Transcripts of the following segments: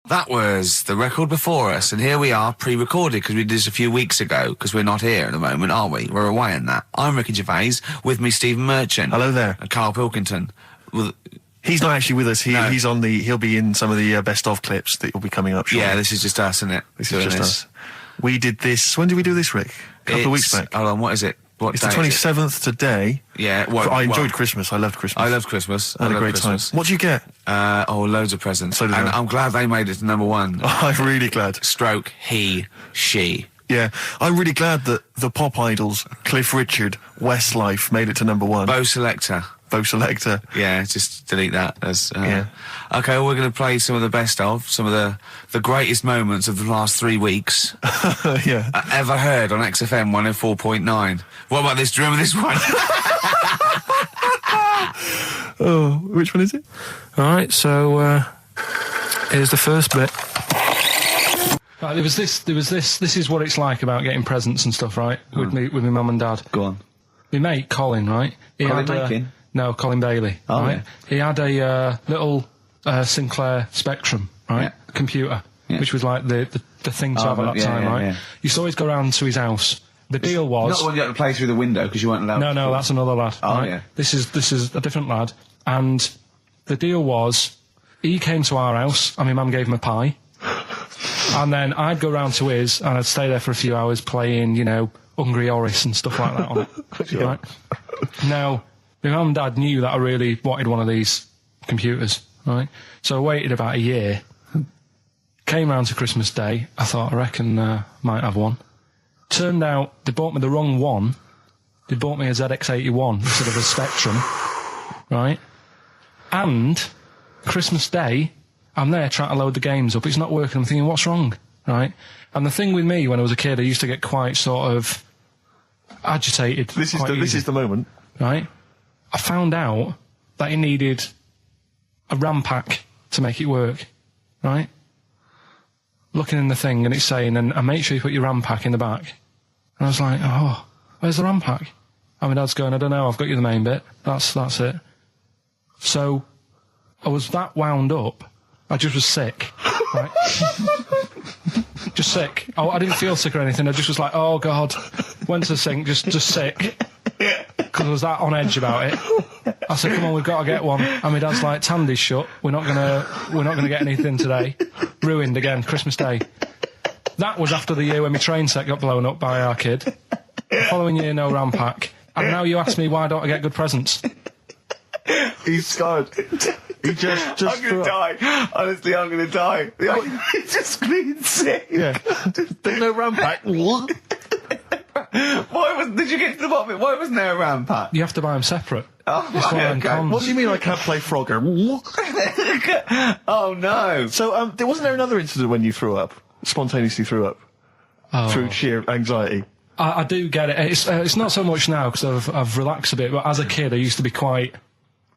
That was the record before us, and here we are, pre-recorded, because we did this a few weeks ago, because we're not here at the moment, are we? We're away in that. I'm Ricky Gervais, with me Stephen Merchant. Hello there. And Karl Pilkington. Well, he's not actually with us. No. He'll be in some of the best of clips that will be coming up shortly. Yeah, this is just us, isn't it? This is just us. We did this, when did we do this, Rick? A couple of weeks back. Hold on, what is it? It's the 27th today. Yeah, I enjoyed Christmas. I loved Christmas. I loved Christmas. I had a great time. What'd you get? Loads of presents. So did and I. I'm glad they made it to number one. I'm really glad. Stroke, he, she. Yeah, I'm really glad that the pop idols, Cliff Richard, Westlife, made it to number one. Bo Selector. Yeah, just delete that. Yeah. Okay, well, we're going to play some of the best of, some of the greatest moments of the last 3 weeks. Yeah. Ever heard on XFM 104.9. What about this? Do you remember this one? Oh, which one is it? All right, so here's the first bit. Right, there was this. This is what it's like about getting presents and stuff, right? With my mum and dad. Go on. My mate Colin, right? Colin Makin? No, Colin Bailey. Oh, right? yeah. He had a little Sinclair Spectrum, right? Yeah. Computer, Yeah. which was like the thing to have at that time, right? Yeah. Used to always go round to his house. The deal was Not the one you had to play through the window because you weren't allowed. No, that's another lad. Oh, right? yeah. This is a different lad, and the deal was he came to our house and my mum gave him a pie, and then I'd go round to his and I'd stay there for a few hours playing, Hungry Horace and stuff like that on it. Sure. Right? Now, my mum and dad knew that I really wanted one of these computers, right? So I waited about a year. Came round to Christmas Day. I thought, I reckon might have one. Turned out they bought me the wrong one. They bought me a ZX81 instead of a Spectrum, right? And Christmas Day, I'm there trying to load the games up. It's not working. I'm thinking, what's wrong, right? And the thing with me when I was a kid, I used to get quite sort of agitated. This is the moment. Right? I found out that it needed a RAM pack to make it work, right? Looking in the thing and it's saying, and make sure you put your RAM pack in the back. And I was like, oh, where's the RAM pack? And my dad's going, I don't know, I've got you the main bit. That's it. So I was that wound up, I just was sick, right? Just sick. I didn't feel sick or anything, I just was like, oh God. Went to the sink, just sick. Because I was that on edge about it. I said, come on, we've got to get one. And my dad's like, Tandy's shut. We're not gonna get anything today. Ruined again, Christmas Day. That was after the year when my train set got blown up by our kid. The following year, no RAM pack. And now you ask me why don't I get good presents? He's scarred. He just I'm gonna die. Honestly, I'm gonna die. He's just screaming sick. Yeah. There's no RAM pack. Did you get to the bottom of it? Why wasn't there a RAM pack? You have to buy them separate. Oh, It's one of them okay. cons. What do you mean I can't play Frogger? Oh no. So, wasn't there another incident when you threw up? Spontaneously threw up? Oh. Through sheer anxiety? I do get it. It's not so much now because I've relaxed a bit, but as a kid I used to be quite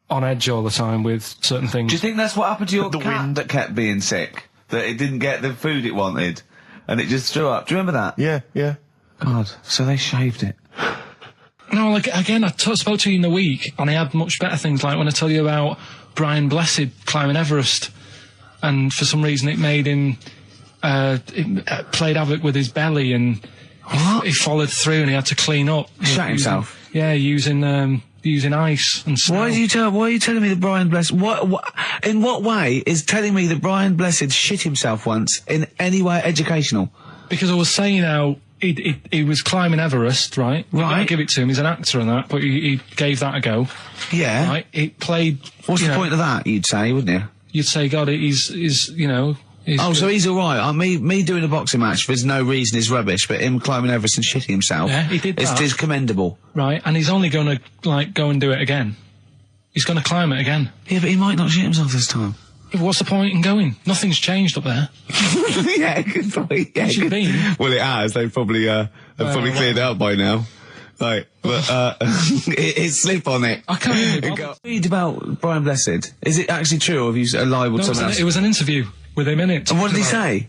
on edge all the time with certain things. Do you think that's what happened to your The cat wind. that kept being sick? That it didn't get the food it wanted, and it just threw up? Do you remember that? Yeah. God, so they shaved it. No, like, again, I spoke to you in the week, and I had much better things, like when I tell you about Brian Blessed climbing Everest, and for some reason it made him, it played havoc with his belly, and he followed through and he had to clean up. Shut himself? Yeah, using ice and snow. Why are you telling me that Brian Blessed... in what way is telling me that Brian Blessed shit himself once in any way educational? Because I was saying how he was climbing Everest, right? Right. I give it to him, he's an actor and that, but he gave that a go. Yeah. Right? It played... What's the point of that, you'd say, wouldn't you? You'd say, God, he's So he's alright. Me doing a boxing match for no reason is rubbish, but him climbing Everest and shitting himself... Yeah, he did that. Is commendable. Right, and he's only going to, go and do it again. He's going to climb it again. Yeah, but he might not shit himself this time. Yeah, but what's the point in going? Nothing's changed up there. Yeah, good point. Yeah, It should be. Well, it has. They've probably cleared it up by now. Like, but it's slip on it. I can't even bother. Read about Brian Blessed. Is it actually true, or have you libelled someone else? It was an interview with him in it. And what did he say?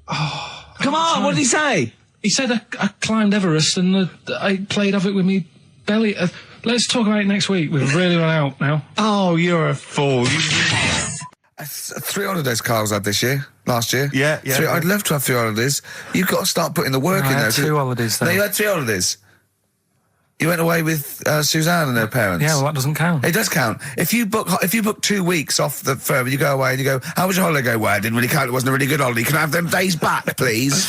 Come on, what did he say? He said I climbed Everest and I played havoc with me belly. Let's talk about it next week. We've really run out now. Oh, you're a fool. 3 holidays Carl's had this year. last year. Yeah. I'd love to have 3 holidays. You've got to start putting the work in I there. had 2 holidays then. No, you had 3 holidays. You went away with Suzanne and her parents. Yeah, well, that doesn't count. It does count. If you book 2 weeks off the firm, you go away and you go, how was your holiday? Go, well, it didn't really count. It wasn't a really good holiday. Can I have them days back, please?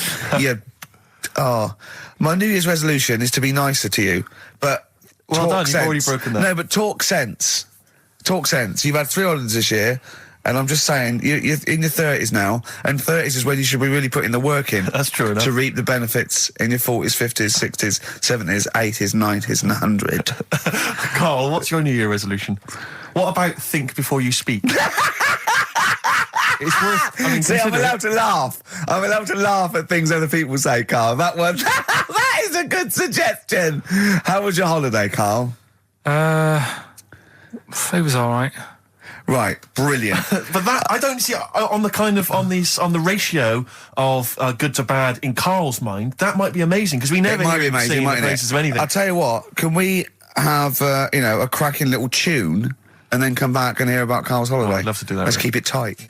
My New Year's resolution is to be nicer to you, but Well talk done, sense. you've already broken that. No, but talk sense. Talk sense. You've had 3 holidays this year, and I'm just saying, you're in your 30s now, and 30s is when you should be really putting the work in. That's true enough. To reap the benefits in your 40s, 50s, 60s, 70s, 80s, 90s, and 100. Carl, what's your New Year resolution? What about think before you speak? It's worth. I mean, See, I'm consider it. allowed to laugh. I'm allowed to laugh at things other people say, Carl. That one, that is a good suggestion. How was your holiday, Carl? It was all right. Right, brilliant. But that I don't see on the ratio of good to bad in Carl's mind. That might be amazing because we never It might be hear him amazing, singing the mightn't praises it? of anything. I'll tell you what. Can we have a cracking little tune and then come back and hear about Carl's holiday? I'd love to do that, Let's really. keep it tight.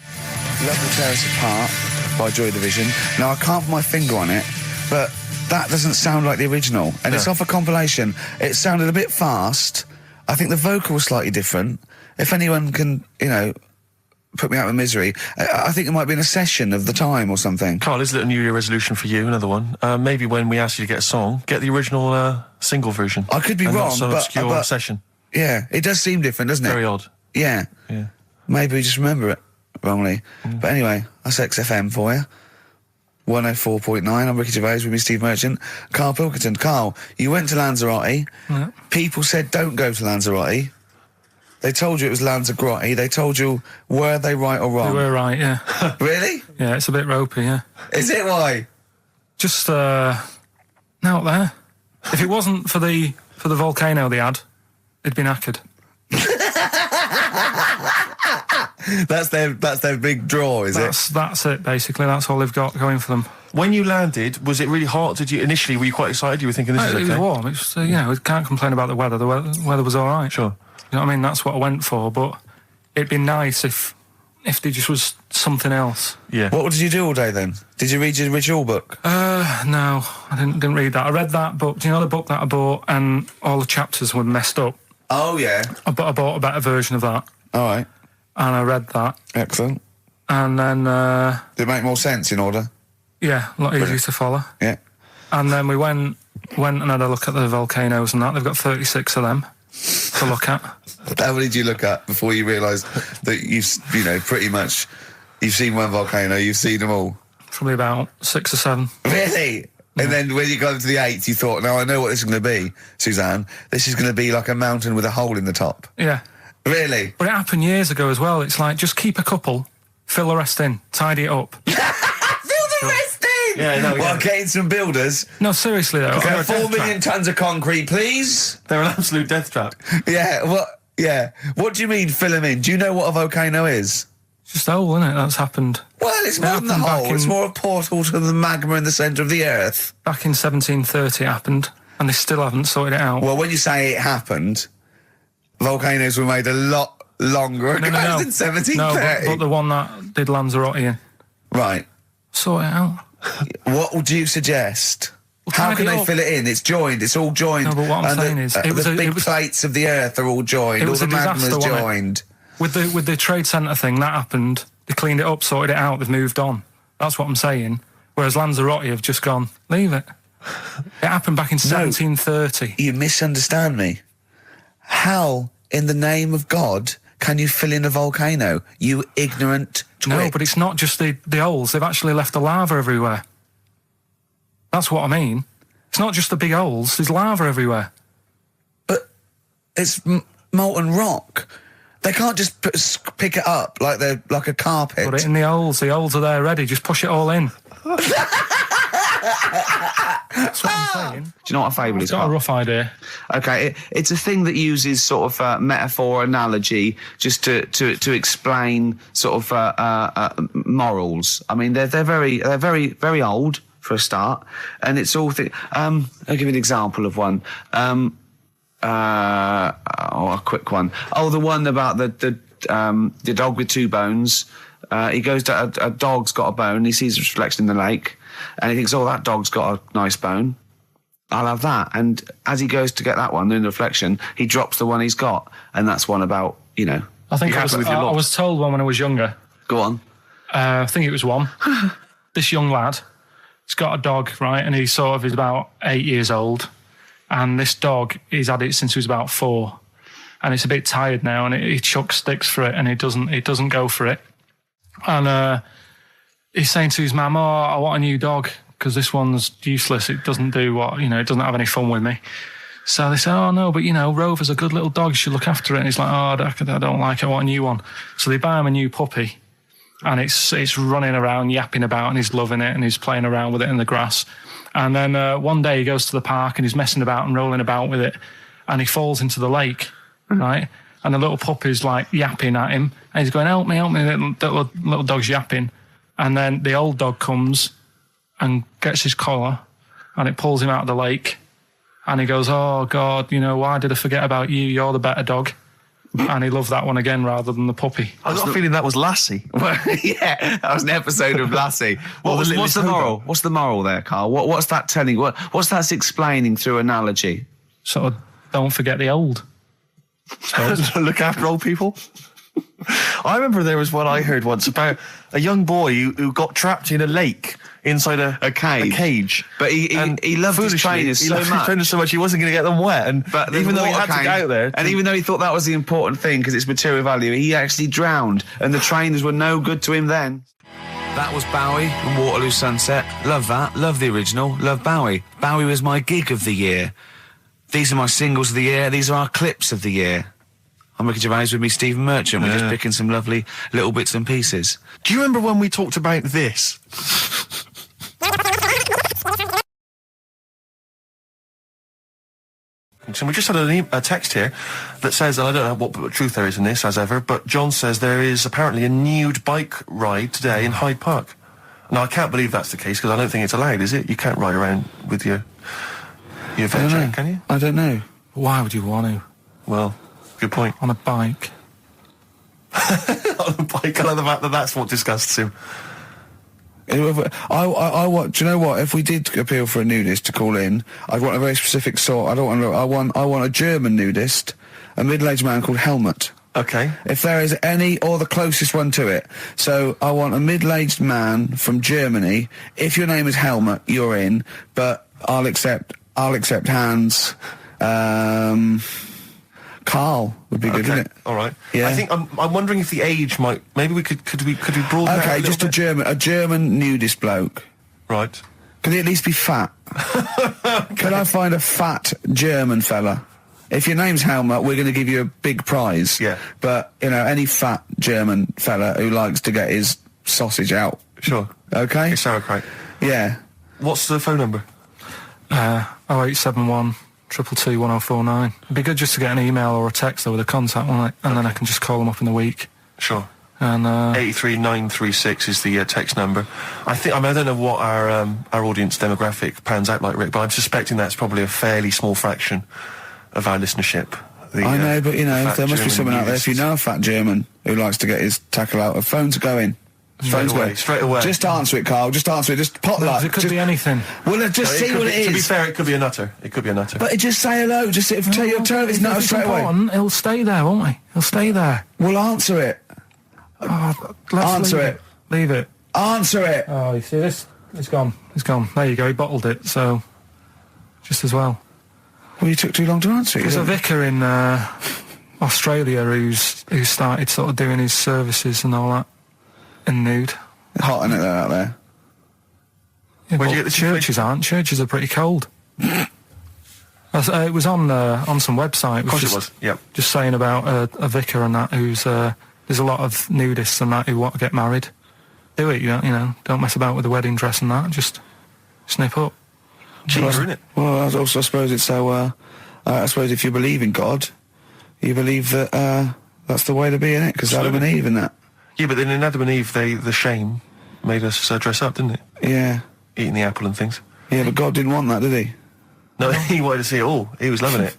Love to Tear Us Apart by Joy Division. Now I can't put my finger on it, but that doesn't sound like the original, and it's off a compilation. It sounded a bit fast. I think the vocal was slightly different. If anyone can, put me out of misery, I think it might be in a session of the time or something. Carl, is it a New Year resolution for you? Another one. Maybe when we ask you to get a song, get the original single version. I could be and wrong, not some but obscure session. Yeah, it does seem different, doesn't it? Very odd. Yeah. Yeah. Maybe we just remember it wrongly. But anyway, that's XFM for you. 104.9, I'm Ricky Gervais with me, Steve Merchant. Karl Pilkington. Carl, you went to Lanzarote. Yeah. People said don't go to Lanzarote. They told you it was Lanzarote. They told you, were they right or They wrong? were right, yeah. Really? Yeah, it's a bit ropey, yeah. Is it why? Just, out there. If it wasn't for the volcano they had, it'd been knackered. That's their big draw, is it? That's it, basically. That's all they've got going for them. When you landed, was it really hot? Were you quite excited? You were thinking this is okay? It was warm. It's we can't complain about the weather. The weather was all right. Sure. You know what I mean? That's what I went for, but it'd be nice if there just was something else. Yeah. What did you do all day then? Did you read your ritual book? No, I didn't read that. I read that book. Do you know the book that I bought and all the chapters were messed up? Oh, yeah. I bought a better version of that, All right. and I read that, Excellent. and then, Did it make more sense in order? yeah, a lot easier to follow. Yeah. And then we went and had a look at the volcanoes and that. They've got 36 of them to look at. How many did you look at before you realised that pretty much, you've seen one volcano, you've seen them all? Probably about 6 or 7. Really? And then when you got to the 8th, you thought, now I know what this is going to be, Suzanne. This is going to be like a mountain with a hole in the top. Yeah. Really? But it happened years ago as well. It's like, just keep a couple, fill the rest in, tidy it up. Fill the rest in! Yeah, no, Well, yeah. getting some builders. No, seriously though. Okay, They're a 4 death million trap. tons of concrete, please. They're an absolute death trap. Yeah, what? Yeah. What do you mean fill them in? Do you know what a volcano is? It's just a hole, isn't it? That's happened Well, it's more than the happened back hole. It's in- more a portal to the magma in the centre of the earth. back in 1730. It happened, and they still haven't sorted it out. Well, when you say it happened, volcanoes were made a lot longer ago no. than 1730. No, but the one that did Lanzarote in, Right. sort it out. What would you suggest? Well, How tidy can it they up. fill it in? It's joined. It's all joined. No, but what I'm And saying is, it was the a- big it was- plates of the earth are all joined. It All was the a disaster, magma's wasn't it? joined. With the trade centre thing, that happened. They cleaned it up, sorted it out. They've moved on. That's what I'm saying. Whereas Lanzarote have just gone, leave it. It happened back in 1730. You misunderstand me. How, in the name of God, can you fill in a volcano? You ignorant twit. No, but it's not just the holes. They've actually left the lava everywhere. That's what I mean. It's not just the big holes. There's lava everywhere. But it's molten rock. They can't just pick it up like they're like a carpet. Put it in the holes. The holes are there ready. Just push it all in. That's what I'm saying. Do you know what a fable is? Got a Carl? rough idea. Okay, it's a thing that uses sort of metaphor, analogy, just to explain sort of morals. I mean, they're very old for a start, and it's all. I'll give you an example of one. A quick one. Oh, the one about the dog with 2 bones. He goes to a dog's got a bone. He sees a reflection in the lake, and he thinks, "Oh, that dog's got a nice bone. I'll have that." And as he goes to get that one in the reflection, he drops the one he's got, and that's one about, you know. I think You I happy with your lot? was told one when I was younger. Go on. I think it was one. This young lad, he's got a dog, right, and he's about 8 years old, and this dog, he's had it since he was about 4, and it's a bit tired now, and he chucks sticks for it, and it doesn't go for it, and he's saying to his mum, "Oh, I want a new dog because this one's useless. It doesn't do what, you know, it doesn't have any fun with me." So they say, "Oh no, but you know, Rover's a good little dog. You should look after it." And he's like, "Oh, I don't like it. I want a new one." So they buy him a new puppy. And it's running around, yapping about, and he's loving it, and he's playing around with it in the grass. And then one day he goes to the park and he's messing about and rolling about with it, and he falls into the lake, right? And the little puppy's like yapping at him, and he's going, help me, little dog's yapping. And then the old dog comes and gets his collar, and it pulls him out of the lake, and he goes, "Oh God, you know, why did I forget about you? You're the better dog." And he loved that one again rather than the puppy. I got a feeling that was Lassie. Well, yeah, that was an episode of Lassie. What's the moral? What's the moral there, Carl? What's that telling? What's that explaining through analogy? Sort of, don't forget the old. Look after old people. I remember there was one I heard once about a young boy who got trapped in a lake inside a cage. But he loved his trainers so much. He wasn't going to get them wet. But even though he had to get out there, and even though he thought that was the important thing because it's material value, he actually drowned, and the trainers were no good to him then. That was Bowie and Waterloo Sunset. Love that. Love the original. Love Bowie. Bowie was my gig of the year. These are my singles of the year. These are our clips of the year. I'm Ricky Gervais, with me Stephen Merchant. We're just picking some lovely little bits and pieces. Do you remember when we talked about this? So we just had a text here that says, and I don't know what truth there is in this, as ever, but John says there is apparently a nude bike ride today in Hyde Park. Now, I can't believe that's the case, because I don't think it's allowed, is it? You can't ride around with your veg, can you? I don't know. Why would you want to? Well, good point. On a bike. On a bike, I like the fact that that's what disgusts him. I want. Do you know what? If we did appeal for a nudist to call in, I'd want a very specific sort. I want a German nudist, a middle-aged man called Helmut. Okay. If there is any, or the closest one to it. So I want a middle-aged man from Germany. If your name is Helmut, you're in. But I'll accept Hans. Carl would be good, wouldn't it? All right. Yeah. I think I'm wondering if the age might. Maybe we could broaden that. Okay, just a German nudist bloke. Right. Can he at least be fat? Can I find a fat German fella? If your name's Helmut, we're going to give you a big prize. Yeah. But you know, any fat German fella who likes to get his sausage out. Sure. Okay. It's sauerkraut. Yeah. What's the phone number? 0871 222 1049. It'd be good just to get an email or a text with a contact on it, and then I can just call them up in the week. Sure. And 83936 is the text number. I don't know what our audience demographic pans out like, Rick, but I'm suspecting that's probably a fairly small fraction of our listenership. I know, but you know, there must be someone out there. If you know a fat German who likes to get his tackle out, phones are going. Straight away. Just answer it, Carl. Just answer it. Just pot luck. it could be anything. Well, just see what it is. To be fair, it could be a nutter. But just say hello. Just tell your turn. It's not straight away. He'll stay there, won't he? He'll stay there. Well, answer it. Answer it. Leave it. Answer it. Oh, you see this? It's gone. It's gone. There you go. He bottled it. So, just as well. Well, you took too long to answer it. There's a vicar in Australia who's started sort of doing his services and all that in nude. Hot, isn't it, out there? Yeah, Where'd you get the churches aren't. Churches are pretty cold. It was on some website. Of course it was. Yep. Just saying about a vicar and that who's there's a lot of nudists and that who want to get married. Do it, you know. Don't mess about with the wedding dress and that. Just snip up. Cheaper, isn't it? Well, I suppose it's so. I suppose if you believe in God, you believe that that's the way to be, innit? Because Adam and Eve and that. Yeah, but then in Adam and Eve, the shame made us dress up, didn't it? Yeah. Eating the apple and things. Yeah, but God didn't want that, did he? No, he wanted to see it all. He was loving it.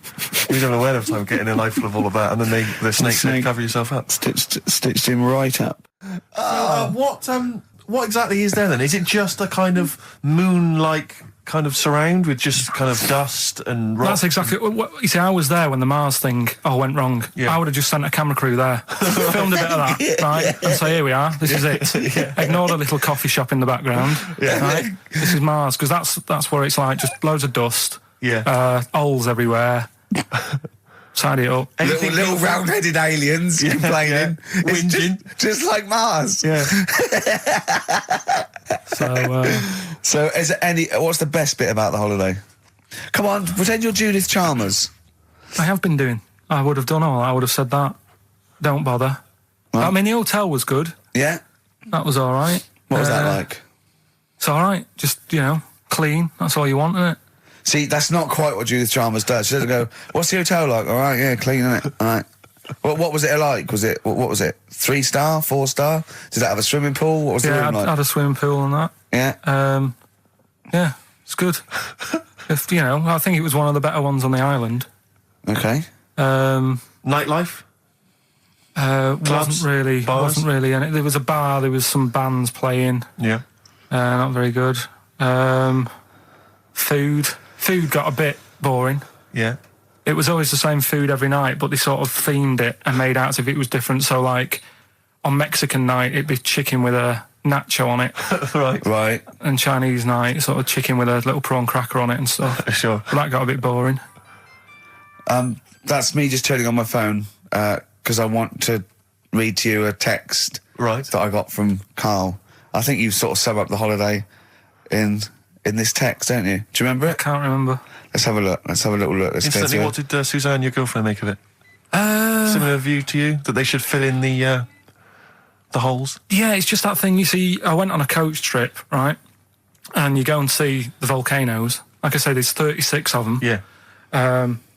You don't know ahead of time getting a knife full of all of that, and then the snake cover yourself up. Stitched him right up. What exactly is there then? Is it just a kind of moon-like kind of surround with just kind of dust and rock? That's exactly what you see. I was there when the Mars thing went wrong. Yeah. I would have just sent a camera crew there, filmed a bit of that, right, and say, here we are, this is it. Ignore the little coffee shop in the background. Right? This is Mars, because that's where it's like just loads of dust, holes everywhere. Tidy it up. Little round-headed aliens complaining, whinging, just like Mars. Yeah. So, is there what's the best bit about the holiday? Come on, pretend you're Judith Chalmers. I have been doing. I would have done all. I would have said that. Don't bother. Right. I mean, the hotel was good. Yeah. That was all right. What was that like? It's all right. Just clean. That's all you want, isn't it? See, that's not quite what Judith Chalmers does. She doesn't go, what's the hotel like? All right, yeah, clean, isn't it? All right. What was it like? What was it? 3-star, 4-star? Did it have a swimming pool? What was the room like? Yeah, had a swimming pool and that. Yeah. Yeah, it's good. I think it was one of the better ones on the island. Okay. Nightlife? Wasn't really. And there was a bar. There was some bands playing. Yeah. Not very good. Food got a bit boring. Yeah. It was always the same food every night, but they sort of themed it and made out as if it was different. So, like, on Mexican night, it'd be chicken with a nacho on it. Right. And Chinese night, sort of chicken with a little prawn cracker on it and stuff. Sure. But that got a bit boring. That's me just turning on my phone, because I want to read to you a text that I got from Carl. I think you sort of sum up the holiday in this text, don't you? Do you remember it? I can't remember. Let's have a look. Let's have a little look. Instantly, what did Suzanne, your girlfriend, make of it? Similar view to you, that they should fill in the holes? Yeah, it's just that thing. You see, I went on a coach trip, right? And you go and see the volcanoes. Like I say, there's 36 of them. Yeah.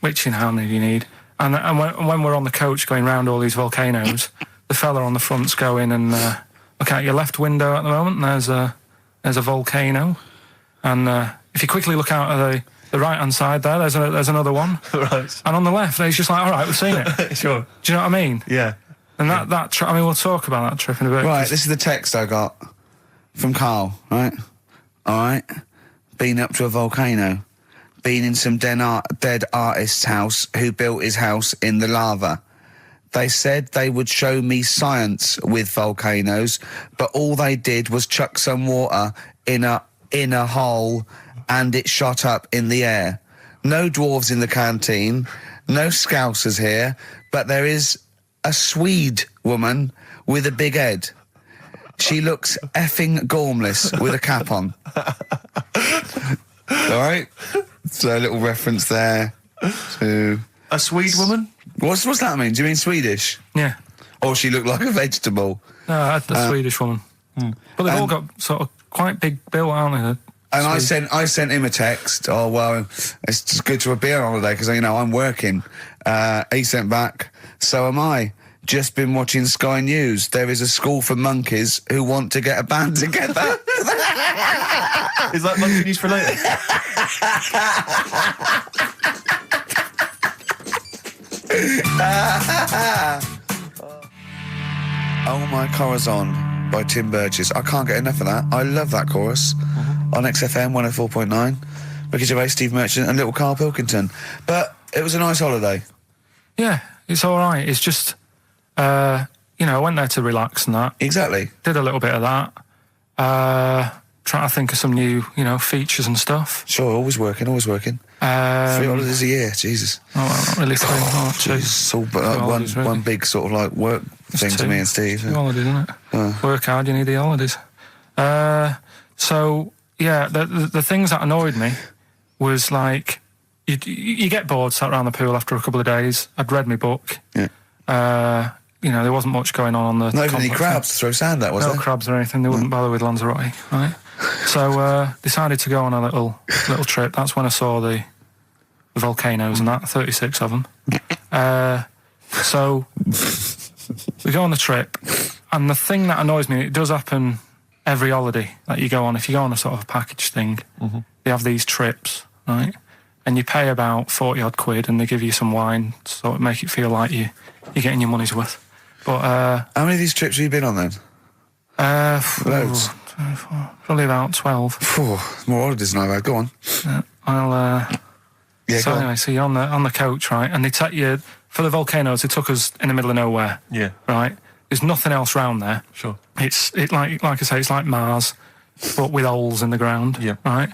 Which, how many do you need? And when we're on the coach going round all these volcanoes, the fella on the front's going and look out your left window at the moment, and there's a volcano. And if you quickly look out at the right-hand side there, there's another one. Right. And on the left, it's just like, all right, we've seen it. Sure. Do you know what I mean? Yeah. And that trip, we'll talk about that trip in a bit. Right, this is the text I got from Carl, right? All right. Been up to a volcano. Been in some dead artist's house who built his house in the lava. They said they would show me science with volcanoes, but all they did was chuck some water in a hole and it shot up in the air. No dwarves in the canteen, no scousers here, but there is a Swede woman with a big head. She looks effing gormless with a cap on. All right? So a little reference there to... A Swede woman? What's that mean? Do you mean Swedish? Yeah. Or she looked like a vegetable? No, the Swedish woman. But they've all got sort of quite big bill, aren't they? And I sent him a text. Oh, well, it's just good to be on holiday because, I'm working. He sent back, so am I. Just been watching Sky News. There is a school for monkeys who want to get a band together. Is that monkey news for later? Oh My Corazon by Tim Burgess. I can't get enough of that. I love that chorus. On XFM 104.9. Ricky Gervais, Steve Merchant and little Karl Pilkington. But it was a nice holiday. Yeah, it's all right. It's just, I went there to relax and that. Exactly. Did a little bit of that. Trying to think of some new, features and stuff. Sure, always working. 3 holidays a year, Jesus. Oh, well, not really 3. Oh, it's all one big sort of like work thing to me and Steve. 2 holidays, isn't it? Work hard, you need the holidays. So, yeah, the things that annoyed me was like, you get bored, sat around the pool after a couple of days. I'd read my book. Yeah. There wasn't much going on the... Not even any crabs to throw sand at, was there? No crabs or anything. They wouldn't bother with Lanzarote, right? So, decided to go on a little trip. That's when I saw the volcanoes and that, 36 of them. So, we go on the trip, and the thing that annoys me, it does happen every holiday that you go on. If you go on a sort of a package thing, they have these trips, right? and you pay about 40 odd quid, and they give you some wine, so it make it feel like you're getting your money's worth. But how many of these trips have you been on then? Loads. Probably about 12. More holidays than I've had. Go on. So anyway, so you're on the coach, right? And they take you for the volcanoes. They took us in the middle of nowhere. Yeah. Right. There's nothing else round there. Sure. It's like I say, it's like Mars, but with holes in the ground. Yeah. Right.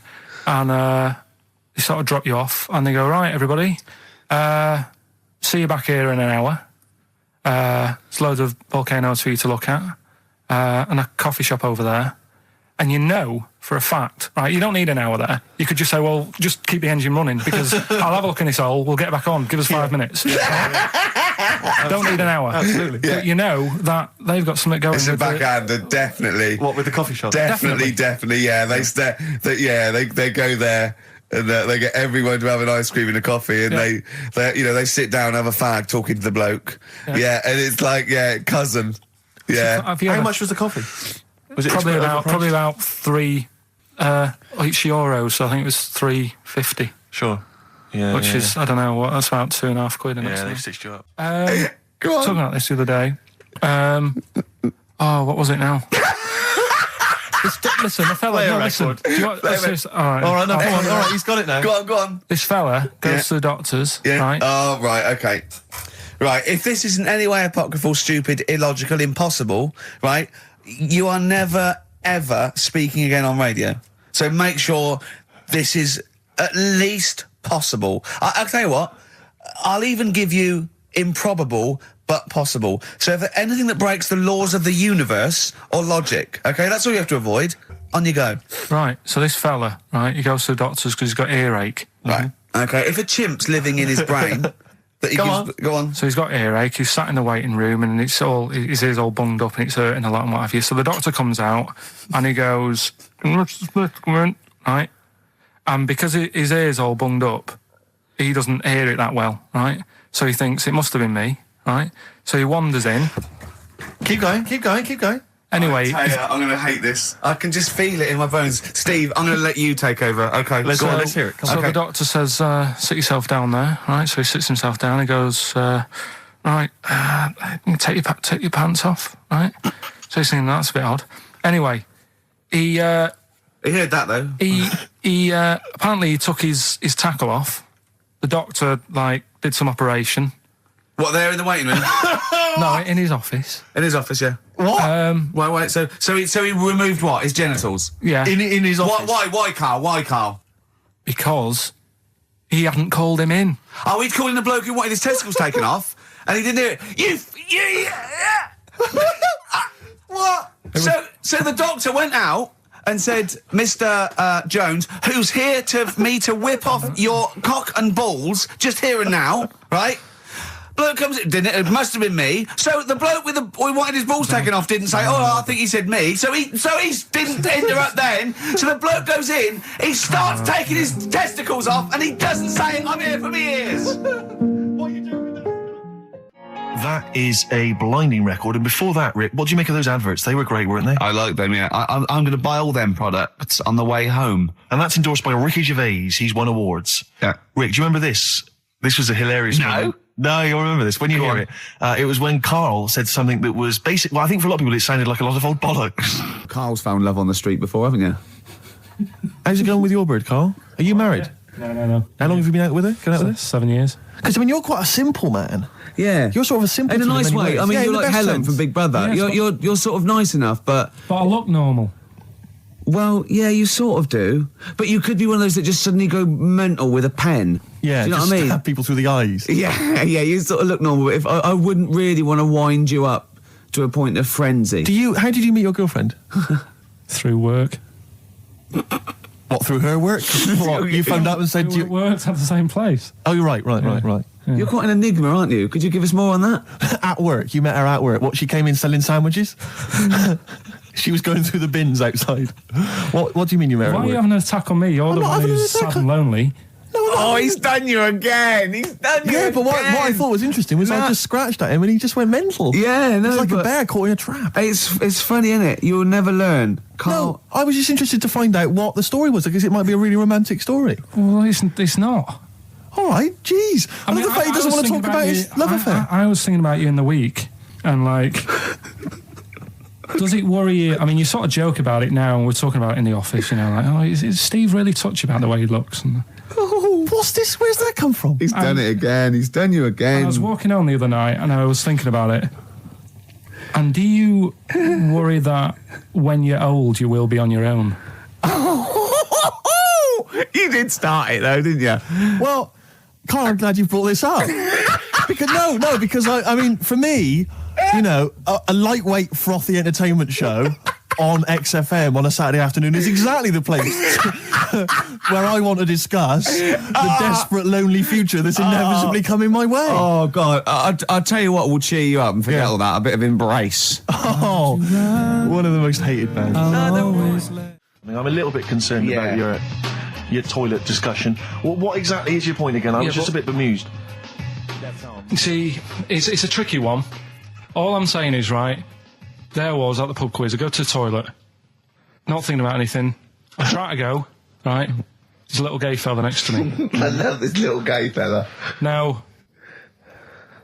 And they sort of drop you off, and they go, right, everybody, see you back here in an hour. There's loads of volcanoes for you to look at, and a coffee shop over there. And you know for a fact, right, you don't need an hour there. You could just say, well, just keep the engine running, because I'll have a look in this hole, we'll get back on, give us 5 minutes. Don't need an hour. Absolutely. But you know that they've got something going. It's a backhander, definitely. What, with the coffee shop? Definitely, yeah. They go there. And they get everyone to have an ice cream and a coffee, and they sit down, have a fag, talking to the bloke. Yeah, and it's like, cousin. Yeah. How much was the coffee? Was it probably about €3 each euro? So I think it was $3.50. Sure. Yeah. Which is, I don't know what, that's about £2.50. Yeah, they stitched you up. Go on. Talking about this the other day. What was it now? Listen, the fella. Play a No, listen. record. Do you want, All right, no, come on. All right, he's got it now. Go on. This fella goes to the doctors, right? Oh, right, okay. Right, if this is in any way apocryphal, stupid, illogical, impossible, right, you are never, ever speaking again on radio. So make sure this is at least possible. I'll tell you what, I'll even give you improbable but possible. So if anything that breaks the laws of the universe or logic, okay, that's all you have to avoid. On you go. Right, so this fella, right, he goes to the doctors because he's got earache. Right, okay, if a chimp's living in his brain... Go on. So he's got earache, he's sat in the waiting room, and his ear's all bunged up and it's hurting a lot and what have you. So the doctor comes out and he goes, right? And because his ear's all bunged up, he doesn't hear it that well, right? So he thinks it must have been me, right? So he wanders in. Keep going. Anyway, I'm going to hate this. I can just feel it in my bones. Steve, I'm going to let you take over. Okay, let's hear it. Come so on. the doctor says, sit yourself down there, right? So he sits himself down. He goes, right, take your pants off, right? So he's thinking that's a bit odd. Anyway, he heard that though. He apparently he took his tackle off. The doctor did some operation. What, there in the waiting room? No, in his office. In his office, yeah. What? Wait. So he removed what? His genitals? Yeah. In his office. Why, Carl? Because he hadn't called him in. Oh, he'd called in the bloke who wanted his testicles taken off, and he didn't hear it. What? So the doctor went out and said, Mr. Jones, who's here to whip off your cock and balls just here and now, right? Bloke comes in, didn't it? It must have been me. So the bloke who wanted his balls taken off didn't say, I think he said me. So he didn't interrupt then. So the bloke goes in, he starts taking his testicles off, and he doesn't say, I'm here for me ears. What are you doing with that? That is a blinding record. And before that, Rick, what do you make of those adverts? They were great, weren't they? I like them, yeah. I'm going to buy all them products on the way home. And that's endorsed by Ricky Gervais. He's won awards. Yeah. Rick, do you remember this? This was a hilarious moment. No, you'll remember this when you hear it. It was when Karl said something that was basic. Well, I think for a lot of people it sounded like a lot of old bollocks. Karl's found love on the street before, haven't you? How's it going with your bird, Karl? Are you married? No. How long have you been out with her? 7 years. Because, you're quite a simple man. Yeah. You're sort of a simple in a nice way. I mean, you're like Helen from Big Brother. Yeah, you're sort of nice enough, but I look normal. Well, yeah, you sort of do. But you could be one of those that just suddenly go mental with a pen. Yeah, do you know just what I mean? Stab people through the eyes. Yeah, you sort of look normal. But if I wouldn't really want to wind you up to a point of frenzy. How did you meet your girlfriend? Through work. What, through her work? What, you phoned up and said We worked at the same place. Oh, you're right. Yeah. You're quite an enigma, aren't you? Could you give us more on that? At work, you met her at work. What, she came in selling sandwiches? She was going through the bins outside. What do you mean you met her Why at are you work? having an attack on me? You're the one who's sad and lonely. Oh, he's done you again. Yeah, but what I thought was interesting was I just scratched at him and he just went mental. Yeah, no, it's like a but bear caught in a trap. It's funny, isn't it? You'll never learn. Carl. No, I was just interested to find out what the story was, because it might be a really romantic story. Well, it's not. All right, jeez. I love the fact he doesn't want to talk about his love affair. I was thinking about you in the week, and like, does it worry you? I mean, you sort of joke about it now, and we're talking about it in the office, you know, like, oh, is Steve really touchy about the way he looks? And, Oh, what's this? Where's that come from? He's done it again. He's done you again. I was walking home the other night, and I was thinking about it. And do you worry that when you're old, you will be on your own? You did start it though, didn't you? Well, Carl, I'm glad you brought this up. because I mean, for me, you know, a lightweight, frothy entertainment show on XFM on a Saturday afternoon is exactly the place where I want to discuss the desperate, lonely future that's inevitably coming my way. Oh, God. I'll tell you what will cheer you up and forget all that. A bit of Embrace. Oh, one of the most hated bands. I'm a little bit concerned about your toilet discussion. What exactly is your point again? I was just a bit bemused. See, it's a tricky one. All I'm saying is, right, there was at the pub quiz, I go to the toilet, not thinking about anything. I try to go, right, there's a little gay fella next to me. I love this little gay fella. Now,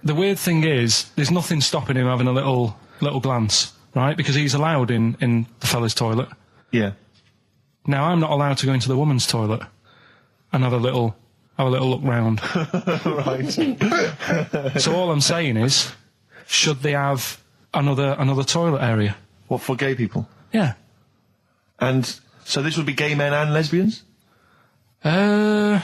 the weird thing is, there's nothing stopping him having a little glance, right, because he's allowed in the fella's toilet. Yeah. Now, I'm not allowed to go into the woman's toilet and have a little look round. Right. So all I'm saying is, should they have another toilet area? What, for gay people? Yeah. And so this would be gay men and lesbians? Is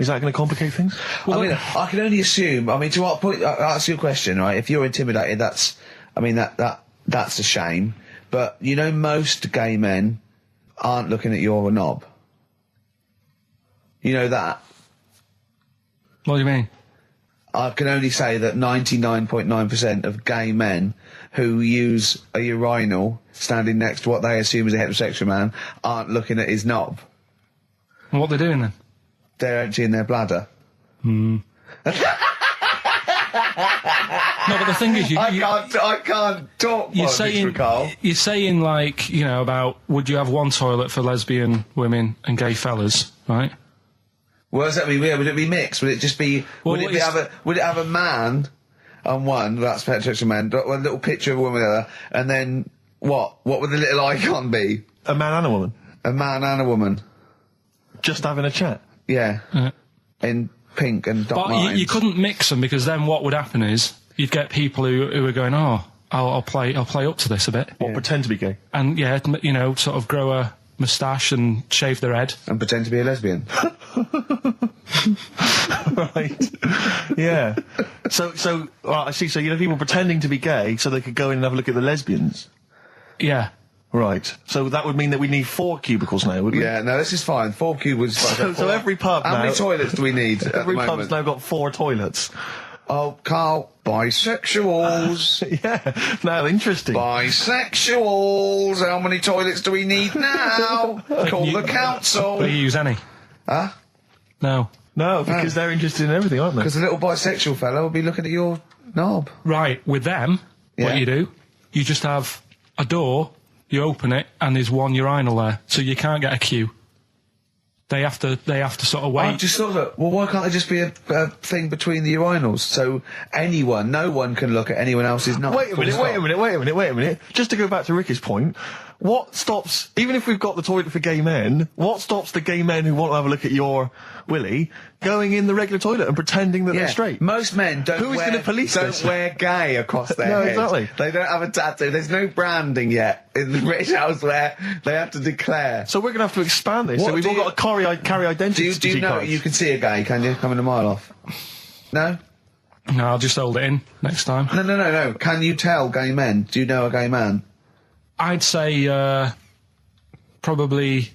that going to complicate things? Well, I mean, I can only assume. I mean, to what point? I'll ask you a question, right? If you're intimidated, that's a shame. But you know, most gay men aren't looking at your knob. You know that. What do you mean? I can only say that 99.9% of gay men who use a urinal standing next to what they assume is a heterosexual man aren't looking at his knob. And what they're doing then? They're emptying their bladder. No, but the thing is, I can't talk. You're saying like, you know, about would you have one toilet for lesbian women and gay fellas, right? What does that mean? Would it be mixed? Would it just be? Well, would it have a man on one? That's heterosexual man. A little picture of a woman on the other, and then what? What would the little icon be? A man and a woman? A man and a woman. Just having a chat? Yeah. In pink and dot But lines. you couldn't mix them, because then what would happen is you'd get people who are going, oh, I'll play up to this a bit. What, pretend to be gay? And yeah, you know, sort of grow a moustache and shave their head. And pretend to be a lesbian. Right. Yeah. So, well, I see, so you know people pretending to be gay so they could go in and have a look at the lesbians? Yeah. Right. So that would mean that we need 4 cubicles now, would we? Yeah, no, this is fine. 4 cubicles. So every pub How now... many toilets do we need at Every the pub's moment? now got 4 toilets. Oh, Carl, bisexuals. Yeah. Now, interesting. Bisexuals. How many toilets do we need now? Call the council. Do you use any? Huh? No. No, because they're interested in everything, aren't they? Because the little bisexual fellow will be looking at your knob. Right, with them, what you do, you just have a door, you open it, and there's one urinal there, so you can't get a queue. They have to sort of wait. I just thought that, well, why can't there just be a thing between the urinals so no one can look at anyone else's knob? Wait a minute. Just to go back to Ricky's point, what stops, even if we've got the toilet for gay men, what stops the gay men who want to have a look at your willy going in the regular toilet and pretending that they're straight? Most men don't wear gay across their head. Exactly. They don't have a tattoo. There's no branding yet in the British house where they have to declare. So we're going to have to expand this. So we've all got to carry identity Do you know cards. you can see a gay, can you? Coming a mile off. No? No, I'll just hold it in next time. No. Can you tell gay men? Do you know a gay man? I'd say probably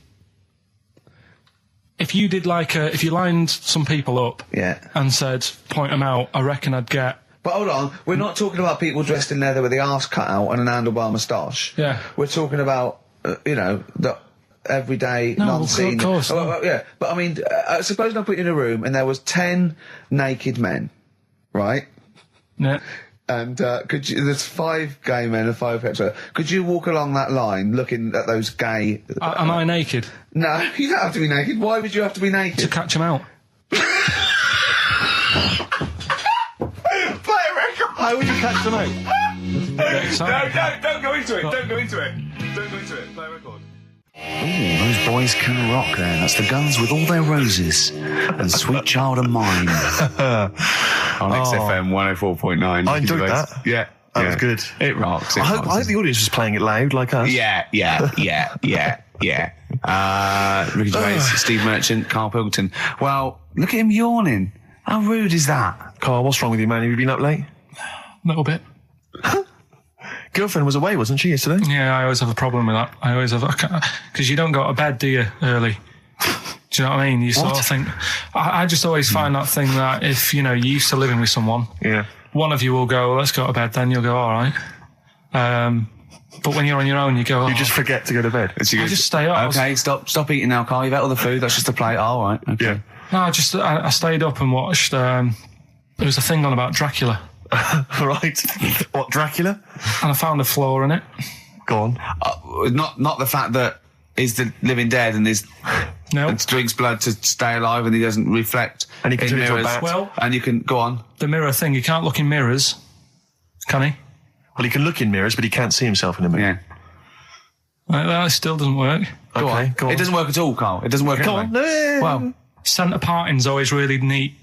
if you did if you lined some people up and said point them out, I reckon I'd get. But hold on, we're not talking about people dressed in leather with the arse cut out and an handlebar moustache. Yeah. We're talking about the everyday non-seen. Of course. Yeah, but I mean, suppose I put you in a room and there was 10 naked men, right? Yeah. And there's 5 gay men and 5 hetero. Could you walk along that line looking at those gay... Am I naked? No, you don't have to be naked. Why would you have to be naked? To catch them out. Play a record! How would you catch them out? Don't go into it. Don't go into it. Don't go into it. Play a record. Ooh, those boys can rock there. That's the Guns with All Their Roses and Sweet Child of Mine. On XFM 104.9. I enjoyed that. Yeah. That was good. It rocks. I hope the audience was playing it loud like us. Yeah. Ricky Gervais, Steve Merchant, Karl Pilkington. Well, look at him yawning. How rude is that? Carl, what's wrong with you, man? Have you been up late? A little bit. Girlfriend was away, wasn't she, yesterday? Yeah, I always have a problem with that. I always have... Because you don't go to bed, do you, early? Do you know what I mean? You sort of think... I just always find that thing that if, you're used to living with someone... Yeah. One of you will go, let's go to bed, then you'll go, all right. But when you're on your own, you go... You just forget to go to bed. I just stay up. Okay, stop eating now, Carl. You've ate all the food. That's just a plate. All right. Okay. Yeah. No, I stayed up and watched... there was a thing on about Dracula. Right. What, Dracula? And I found a flaw in it. Go on. Not the fact that he's the living dead and and drinks blood to stay alive and he doesn't reflect and he can in turn into a mirrors. bat. Well, and you can go on. The mirror thing, you can't look in mirrors, can he? Well, he can look in mirrors, but he can't see himself in a mirror. Yeah. That still doesn't work. Go on. It doesn't work at all, Carl. It doesn't work at all. Go on. Well, centre parting's always really neat.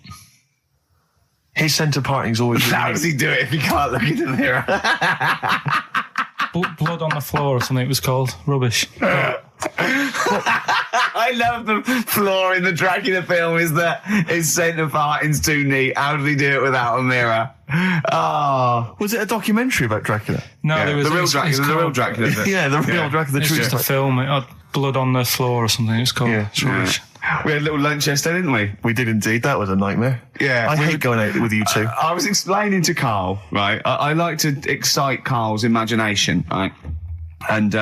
His centre parting's always... How does he do it if he can't look in the mirror? Blood on the floor or something it was called. Rubbish. I love the flaw in the Dracula film is that his centre parting's too neat. How did he do it without a mirror? Oh. Was it a documentary about Dracula? No, Yeah, there was... the real Dracula. The real Dracula. Yeah, the real Dracula. It's just a film. It had blood on the floor or something it's called. Yeah. It's rubbish. We had a little lunch yesterday, didn't we? We did indeed. That was a nightmare. Yeah. I hate going out with you two. I was explaining to Carl, right? I like to excite Carl's imagination, right? And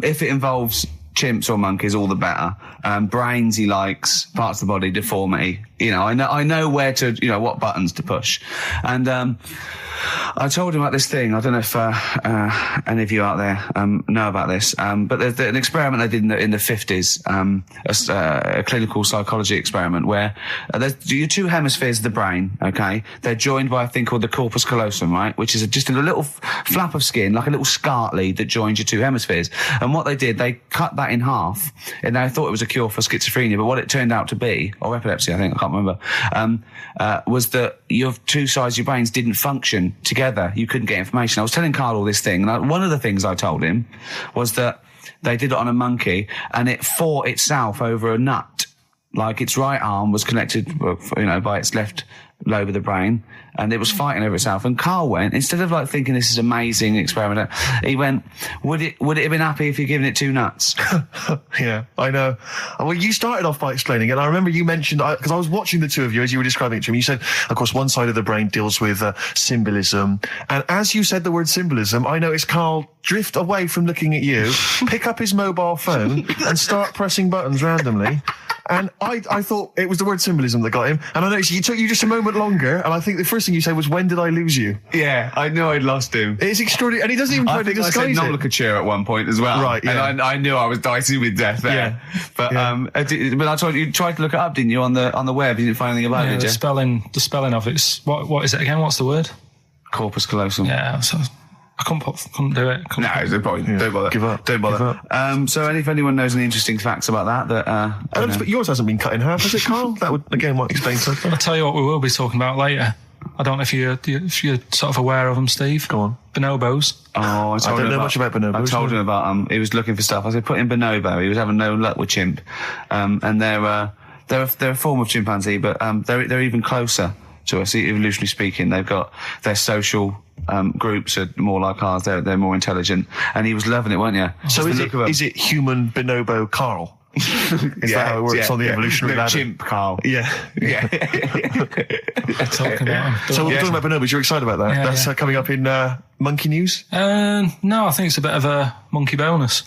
if it involves chimps or monkeys, all the better. Brains he likes, parts of the body, deformity. I know where to, what buttons to push. And I told him about this thing. I don't know if any of you out there know about this, but there's an experiment they did in the 50s, a clinical psychology experiment where there's your 2 hemispheres of the brain, okay? They're joined by a thing called the corpus callosum, right? Which is just a little flap of skin, like a little scarlet lead that joins your 2 hemispheres. And what they did, they cut that in half, and they thought it was a cure for schizophrenia, but what it turned out to be, or epilepsy, I think, I can't remember, was that your 2 sides of your brains didn't function together. You couldn't get information. I was telling Carl all this thing, and one of the things I told him was that they did it on a monkey, and it fought itself over a nut. Like its right arm was connected, by its left lobe of the brain, and it was fighting over itself. And Carl went, instead of thinking this is amazing experiment, he went, would it have been happy if you'd given it 2 nuts? Yeah, I know. Well, you started off by explaining it, and I remember you mentioned, because I was watching the 2 of you as you were describing it to me, you said, of course, one side of the brain deals with symbolism, and as you said the word symbolism, I noticed Carl drift away from looking at you, pick up his mobile phone, and start pressing buttons randomly. And I thought it was the word symbolism that got him. And I noticed it took you just a moment longer. And I think the first thing you said was, when did I lose you? Yeah, I knew I'd lost him. It's extraordinary. And he doesn't even try to disguise it. I said nomenclature at one point as well. Right, yeah. And I knew I was dicey with death there. Yeah. But, but I told you tried to look it up, didn't you, on the web? You didn't find anything about it, did you? The spelling of it's, what is it again? What's the word? Corpus callosum. Yeah, so I couldn't do it. No, it's no point. Yeah. Don't bother. Give up. Don't bother. So if anyone knows any interesting facts about that but yours hasn't been cut in half, has it, Carl? That would, again, might explain something. I'll tell you what we will be talking about later. I don't know if you're sort of aware of them, Steve. Go on. Bonobos. Oh, I don't know much about bonobos. I told him about he was looking for stuff. I said, put in bonobo. He was having no luck with chimp. And they're a form of chimpanzee, but they're even closer to us, evolutionarily speaking. They've got their social groups are more like ours. They're more intelligent. And he was loving it, weren't you? So is it human bonobo Carl? Is that how it works on the evolutionary ladder? Chimp Carl. Yeah. Talking about So we're talking about bonobos. You're excited about that? Yeah, That's coming up in Monkey News? No, I think it's a bit of a monkey bonus.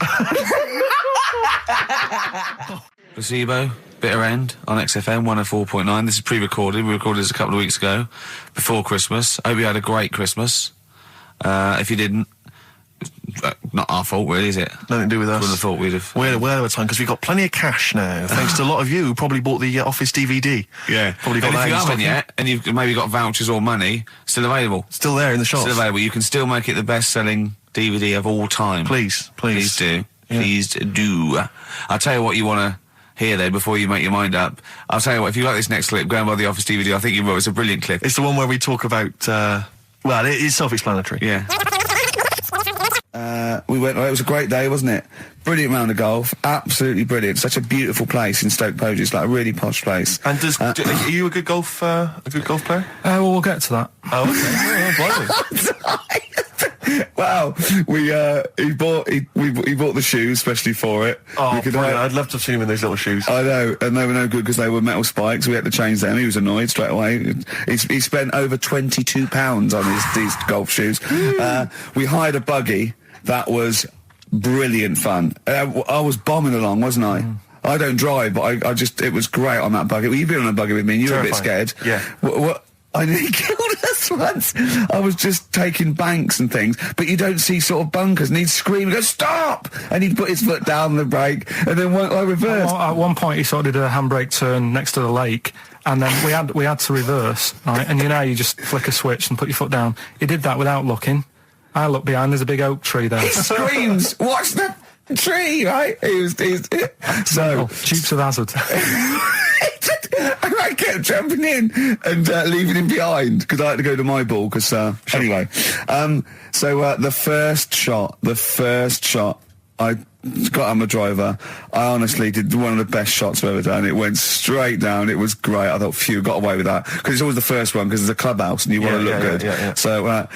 Placebo, Bitter End on XFM 104.9. This is pre-recorded. We recorded this a couple of weeks ago, before Christmas. Hope you had a great Christmas. If you didn't, not our fault, really, is it? Nothing to do with us. Wouldn't have thought we'd have. We're well over time because we've got plenty of cash now, thanks to a lot of you who probably bought the Office DVD. Yeah. Probably got And that if you in haven't stock. yet, and you've maybe got vouchers or money, still available. Still there in the shops. Still available. You can still make it the best-selling DVD of all time. Please. Please do. Yeah. Please do. I'll tell you what you want to hear there before you make your mind up. I'll tell you what, if you like this next clip, go and buy the Office DVD. I think you will. It's a brilliant clip. It's the one where we talk about, well, it is self-explanatory. Yeah. We went, it was a great day, wasn't it? Brilliant round of golf. Absolutely brilliant. Such a beautiful place in Stoke Poges, like a really posh place. And are you a good golf player? Well, we'll get to that. Oh, okay. Wow, he bought the shoes especially for it. Oh, brilliant. I'd love to have seen him in those little shoes. I know, and they were no good because they were metal spikes. We had to change them. He was annoyed straight away. He spent over £22 on these golf shoes. We hired a buggy that was brilliant fun. I was bombing along, wasn't I? I don't drive, but it was great on that buggy. Well, you've been on a buggy with me and you were a bit scared. Yeah. What I nearly killed us once. I was just taking banks and things, but you don't see sort of bunkers, and he'd scream and go, stop! And he'd put his foot down the brake, and then I reversed. At one point, he sort of did a handbrake turn next to the lake, and then we had to reverse, right? And you know, you just flick a switch and put your foot down. He did that without looking. I look behind, there's a big oak tree there. He screams, watch the tree, right? So Dukes of Hazzard. and I kept jumping in and leaving him behind because I had to go to my ball. Because anyway, the first shot, I got on the driver. I honestly did one of the best shots I've ever done. It went straight down. It was great. I thought, phew, got away with that because it's always the first one because it's a clubhouse and you want to look good. Yeah. So.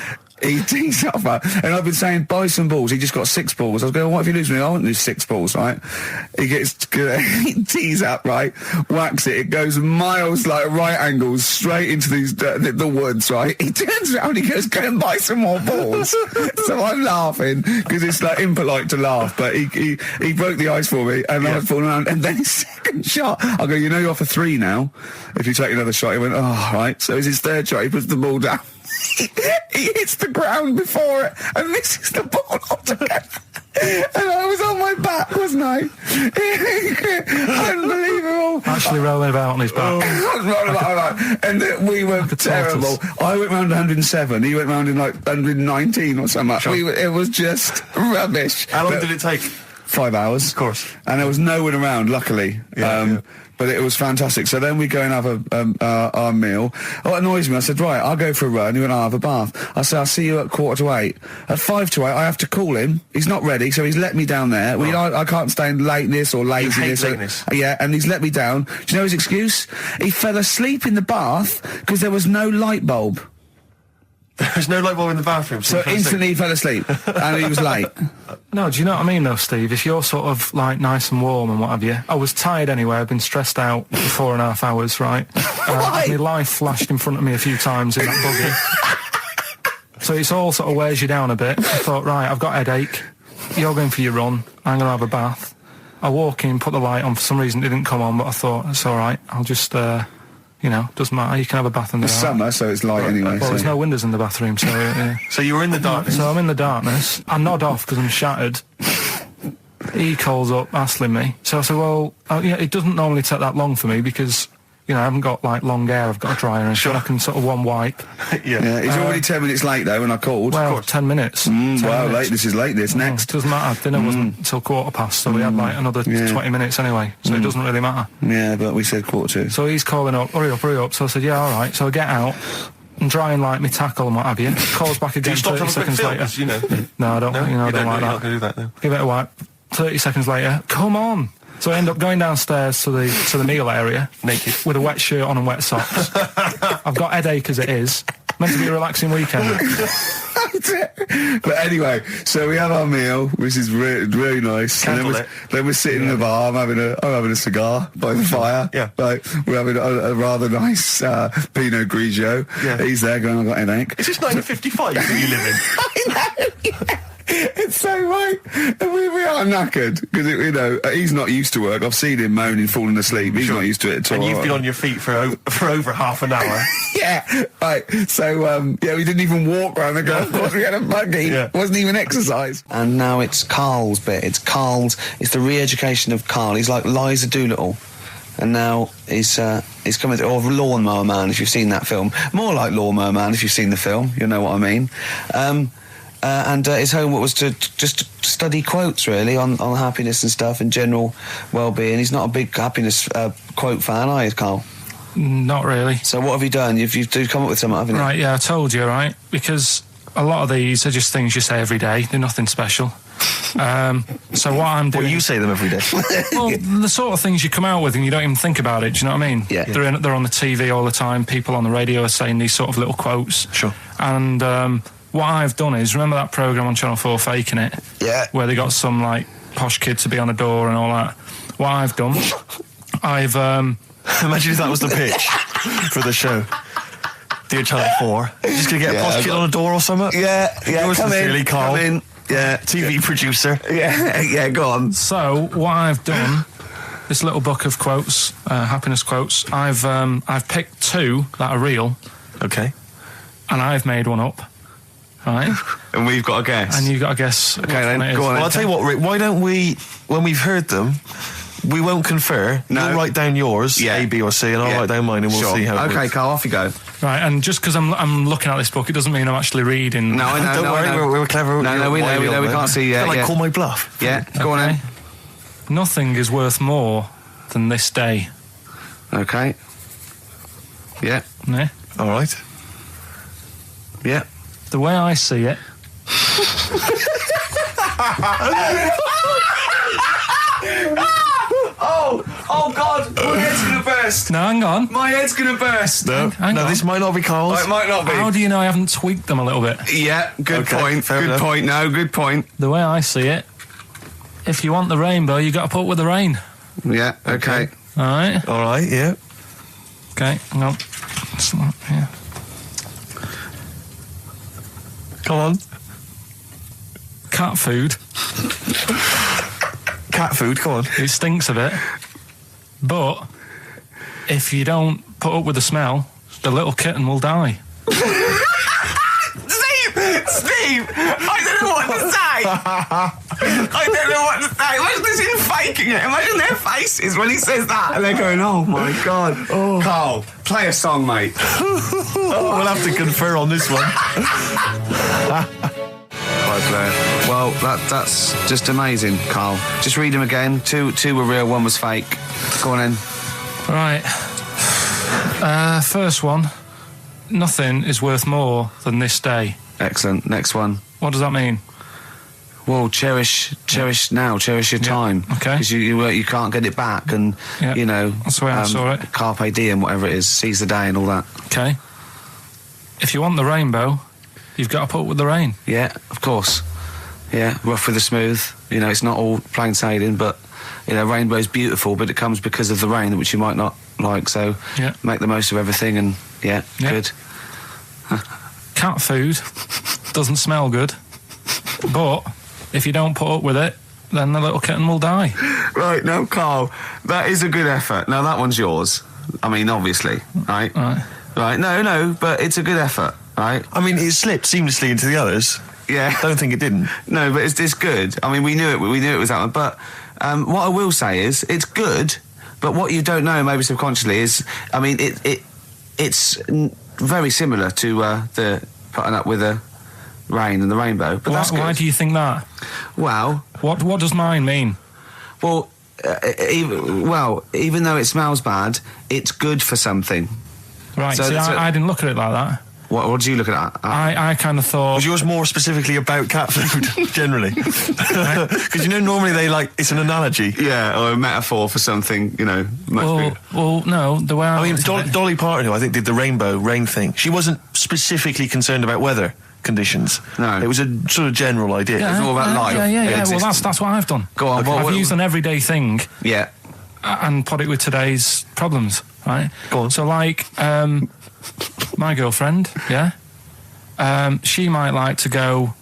He tees up, and I've been saying, buy some balls. He just got 6 balls. I was going, what if you lose me? I won't lose 6 balls, right? He tees up, right? Whacks it. It goes miles, like right angles, straight into these the woods, right? He turns around, he goes, go and buy some more balls. So I'm laughing because it's like impolite to laugh, but he broke the ice for me, and I was falling around. And then his second shot, I go, you know, you're off a 3 now. If you take another shot, he went, oh, right. So it's his third shot. He puts the ball down. He hits the ground before it and misses the ball altogether. And I was on my back, wasn't I? Unbelievable. Actually rolling about on his back. And we were terrible. I went round 107. He went round in like 119 or something. Sure. It was just rubbish. How long did it take? 5 hours. Of course. And there was no one around, luckily. But it was fantastic. So then we go and have our meal. What annoys me, I said, right, I'll go for a run. He went, I'll have a bath. I said, I'll see you at 7:45. At 7:55, I have to call him. He's not ready, so he's let me down there. I can't stand lateness or laziness. You hate lateness. Yeah, and he's let me down. Do you know his excuse? He fell asleep in the bath because there was no light bulb. There's no light bulb in the bathroom. So instantly he fell asleep, and he was late. No, do you know what I mean, though, Steve? If you're sort of, like, nice and warm and what have you. I was tired anyway. I've been stressed out for 4.5 hours, right? My life flashed in front of me a few times in that buggy. So it's all sort of wears you down a bit. I thought, right, I've got a headache. You're going for your run. I'm going to have a bath. I walk in, put the light on. For some reason, it didn't come on, but I thought, it's all right. I'll just... doesn't matter. You can have a bath in the It's summer, so it's light anyway. Well, there's no windows in the bathroom, so... So you were in the darkness? So I'm in the darkness. I nod off because I'm shattered. He calls up, hassling me. So I said, well, it doesn't normally take that long for me because, I haven't got, like, long hair. I've got a dryer and sure. I can sort of one wipe. Yeah, he's already 10 minutes late, though, when I called. Well, 10 minutes. 10 wow, minutes. this is late, this. Next. Doesn't matter. Dinner wasn't until 7:15, so we had, like, another 20 minutes anyway, so it doesn't really matter. Yeah, but we said 7:45. So he's calling up, hurry up. So I said, yeah, all right. So I get out and dry and like me tackle and what have you. Calls back again 30 seconds later. No, I don't, I don't like that. You're not going to do that, no. Give it a wipe. 30 seconds later, come on. So I end up going downstairs to the meal area. Naked. With a wet shirt on and wet socks. I've got headache as it is. Meant to be a relaxing weekend. But anyway, so we have our meal, which is really nice. And then we're sitting in the bar. I'm having a cigar by the fire. Yeah. Like, we're having a rather nice Pinot Grigio. Yeah. He's there going, I've got a headache. Is this 1955 that you live in? I know. Yeah. So, right, we are knackered, because, you know, he's not used to work. I've seen him moaning, falling asleep. He's not used to it at all. And you've been on your feet for over half an hour. Yeah, right. So, we didn't even walk around the golf course. We had a buggy. Yeah. It wasn't even exercise. And now it's Carl's bit. It's the re-education of Carl. He's like Liza Doolittle. And now he's coming to, or Lawnmower Man, if you've seen that film. More like Lawnmower Man, if you've seen the film. You know what I mean. And his homework was to just study quotes, really, on happiness and stuff and general well-being. He's not a big happiness quote fan, are you, Carl? Not really. So what have you done? You've come up with something, haven't you? Right, yeah, I told you, right? Because a lot of these are just things you say every day. They're nothing special. So what I'm doing... Well, you say them every day. Well, the sort of things you come out with and you don't even think about it, do you know what I mean? Yeah. They're on the TV all the time. People on the radio are saying these sort of little quotes. Sure. And what I've done is, remember that programme on Channel 4, Faking It? Yeah. Where they got some, like, posh kid to be on a door and all that. What I've done, I've... Imagine if that was the pitch for the show. Dear Channel 4, you're just going to get a posh kid on a door or something? Yeah, Yours sincerely, Carl. Come in. Yeah. TV producer. Yeah, go on. So, what I've done, this little book of quotes, happiness quotes, I've picked two that are real. Okay. And I've made one up. Right? And we've got a guess. And you've got to guess. Okay, then, go on. Well, I'll tell you what, Rick, why don't we, when we've heard them, we won't confer. No. You'll write down yours, A, B or C, and I'll write down mine and we'll see how it Okay, works. Carl, off you go. Right, and just because I'm looking at this book, it doesn't mean I'm actually reading. No, I know. Don't worry, we're clever. No, we know, we can't see yet. Like, call my bluff. Yeah, go on then. Nothing is worth more than this day. Okay. Yeah. Yeah? All right. Yeah. The way I see it... Oh God, my head's gonna burst. No, hang on. My head's gonna burst. No, Hang on. this might not be Carl's. Oh, it might not be. How do you know I haven't tweaked them a little bit? Yeah, good Okay, point. fair Good enough. point. No, good point. The way I see it, if you want the rainbow, you got to put up with the rain. Yeah, okay. All right? All right, yeah. Okay, hang on. Yeah. Come on. Cat food, Cat food, come on. it stinks a bit. But if you don't put up with the smell, the little kitten will die. Steve, I don't know what to say. I don't know what to say. Imagine this in faking it. Imagine their faces when he says that, and they're going, "Oh my God." Oh. Carl, play a song, mate. We'll have to confer on this one. Right, Blair. Well, that's just amazing, Carl. Just read them again. Two were real, one was fake. Go on in. Right. First one. Nothing is worth more than this day. Excellent. Next one. What does that mean? Well, cherish now, cherish your time. Okay. Because you can't get it back, and you know that's the way I saw it. Carpe diem, whatever it is, seize the day and all that. Okay. If you want the rainbow, you've got to put up with the rain. Yeah, of course. Yeah, rough with the smooth. You know, it's not all plain sailing, but you know, rainbow's beautiful, but it comes because of the rain, which you might not like. So make the most of everything, and good. Cat food doesn't smell good, but if you don't put up with it, then the little kitten will die. Right, now, Carl, that is a good effort. Now, that one's yours. I mean, obviously, right? Right, no, but it's a good effort, right? I mean, it slipped seamlessly into the others. Yeah. Don't think it didn't. No, but it's good. I mean, we knew it was that one. But what I will say is, it's good, but what you don't know, maybe subconsciously, is, I mean, it's very similar to the putting up with the rain and the rainbow. But that's good. Why do you think that? Well... What does mine mean? Well, even though it smells bad, it's good for something. Right, so, I didn't look at it like that. What did you look at? I kind of thought... Was yours more specifically about cat food, generally? Because, normally it's an analogy. Yeah, or a metaphor for something, much bigger. Well, no, the way I mean, Dolly Parton, who I think did the rain thing, she wasn't specifically concerned about weather conditions. No. It was a sort of general idea. It's all about life. Yeah. Well, that's what I've done. Go on. I've used an everyday thing. Yeah. And put it with today's problems, right? Go on. So, like, my girlfriend, she might like to go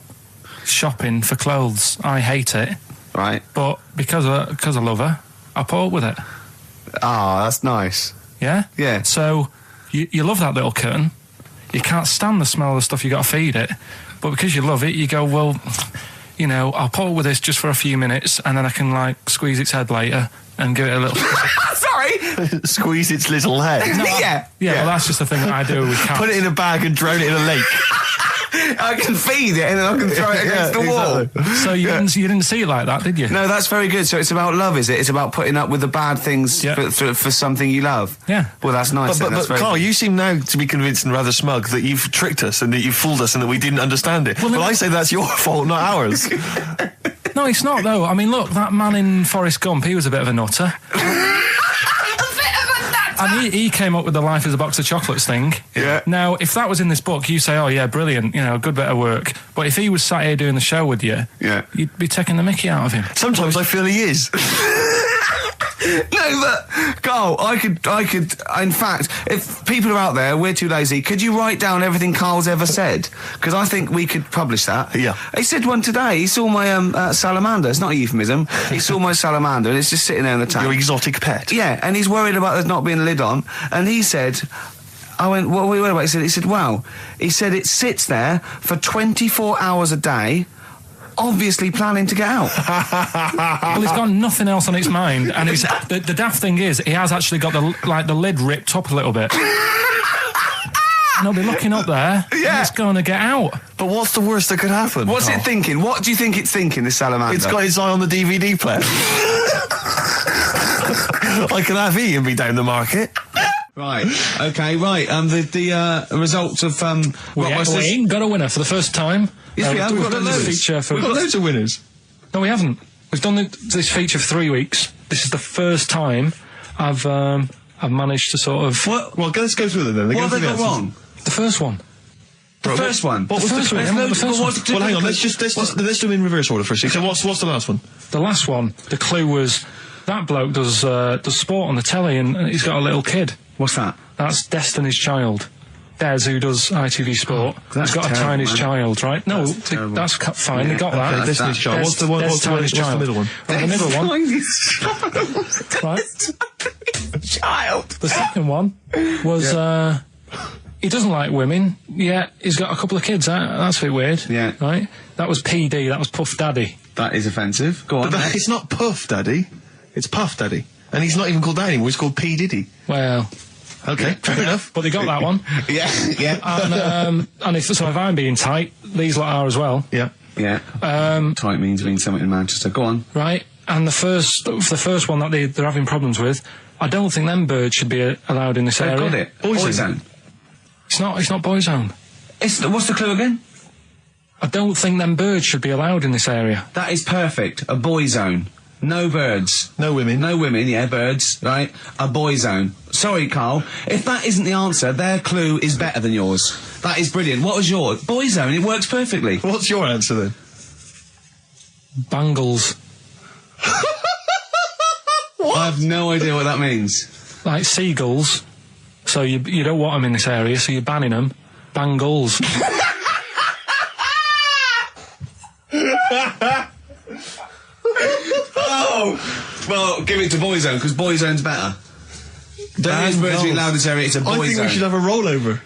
shopping for clothes. I hate it. Right. But because I love her, I put up with it. Ah, that's nice. Yeah? Yeah. So, you love that little kitten. You can't stand the smell of the stuff you got to feed it. But because you love it, you go, well, you know, I'll put up with this just for a few minutes and then I can, like, squeeze its head later and give it a little... Sorry! Squeeze its little head. Yeah. Yeah, well, that's just the thing that I do with cats. Put it in a bag and drone it in a lake. I can feed it and then I can throw it against the wall. Exactly. So you didn't see it like that, did you? No, that's very good. So it's about love, is it? It's about putting up with the bad things for something you love. Yeah. Well, that's nice. But that's very Carl, good. you seem now to be convinced and rather smug that you've tricked us and that you've fooled us and that we didn't understand it. Well, I say that's your fault, not ours. No, it's not, though. I mean, look, that man in Forrest Gump, he was a bit of a nutter. And he came up with the life as a box of chocolates thing. Yeah. Now, if that was in this book, you say, oh, yeah, brilliant, you know, good bit of work. But if he was sat here doing the show with you, you'd be taking the mickey out of him. Sometimes I feel he is. No, but Carl, I could. In fact, if people are out there, we're too lazy. Could you write down everything Carl's ever said? Because I think we could publish that. Yeah. He said one today. He saw my salamander. It's not a euphemism. He saw my salamander, and it's just sitting there in the tank. Your exotic pet. Yeah, and he's worried about there not being a lid on. And he said, I went, what are we worried about? He said, wow. He said it sits there for 24 hours a day, obviously planning to get out. Well, it's got nothing else on its mind, and it's the daft thing is, he has actually got the lid ripped up a little bit. And he'll be looking up there, and it's going to get out. But what's the worst that could happen? What's it thinking? What do you think it's thinking, this salamander? It's got its eye on the DVD player. I can have Ian be down the market. Right. Okay. Right. The results of We ain't got a winner for the first time. Yes, we have. We've We've done got this loads. feature for... We've got loads of winners. No, we haven't. We've done this feature for 3 weeks. This is the first time I've managed to sort of... What? Well, let's go through them then. What have they got wrong? The first one. The first one. What was The first one. the The first one. Well, hang on. Let's do them in reverse order first. So what's the last one? The last one, the clue was that bloke does sport on the telly and he's got a little kid. What's that? That's Destiny's Child. Des, who does ITV Sport, that's has got terrible, a tiny man. child, right? No, That's terrible. that's fine. Yeah, They got that. okay, Destiny's Child. What's the one? What's the middle one? Well, the middle one. Right. Child. The second one was he doesn't like women. Yeah, he's got a couple of kids. That's a bit weird. Yeah. Right. That was PD. That was Puff Daddy. That is offensive. Go on. But it's not Puff Daddy. It's Puff Daddy. And he's not even called that anymore. He's called P. Diddy. Well. Okay, fair enough. But they got that one. Yeah. And if I'm being tight, these lot are as well. Yeah. Yeah. Tight means something in Manchester. Go on. Right. And the first one that they're having problems with, I don't think them birds should be allowed in this area. Got it. Boyzone. It's not Boyzone. What's the clue again? I don't think them birds should be allowed in this area. That is perfect. A boy zone. No birds. No women. No women, yeah, birds, right? A boy zone. Sorry, Carl. If that isn't the answer, their clue is better than yours. That is brilliant. What was yours? Boy zone, it works perfectly. What's your answer then? Bangles. I have no idea what that means. Like seagulls. So you don't want them in this area, so you're banning them. Bangles. Oh! Well, give it to Boyzone, because Boyzone's better. There is birds being allowed in this area, it's a Boyzone. I think we should have a rollover.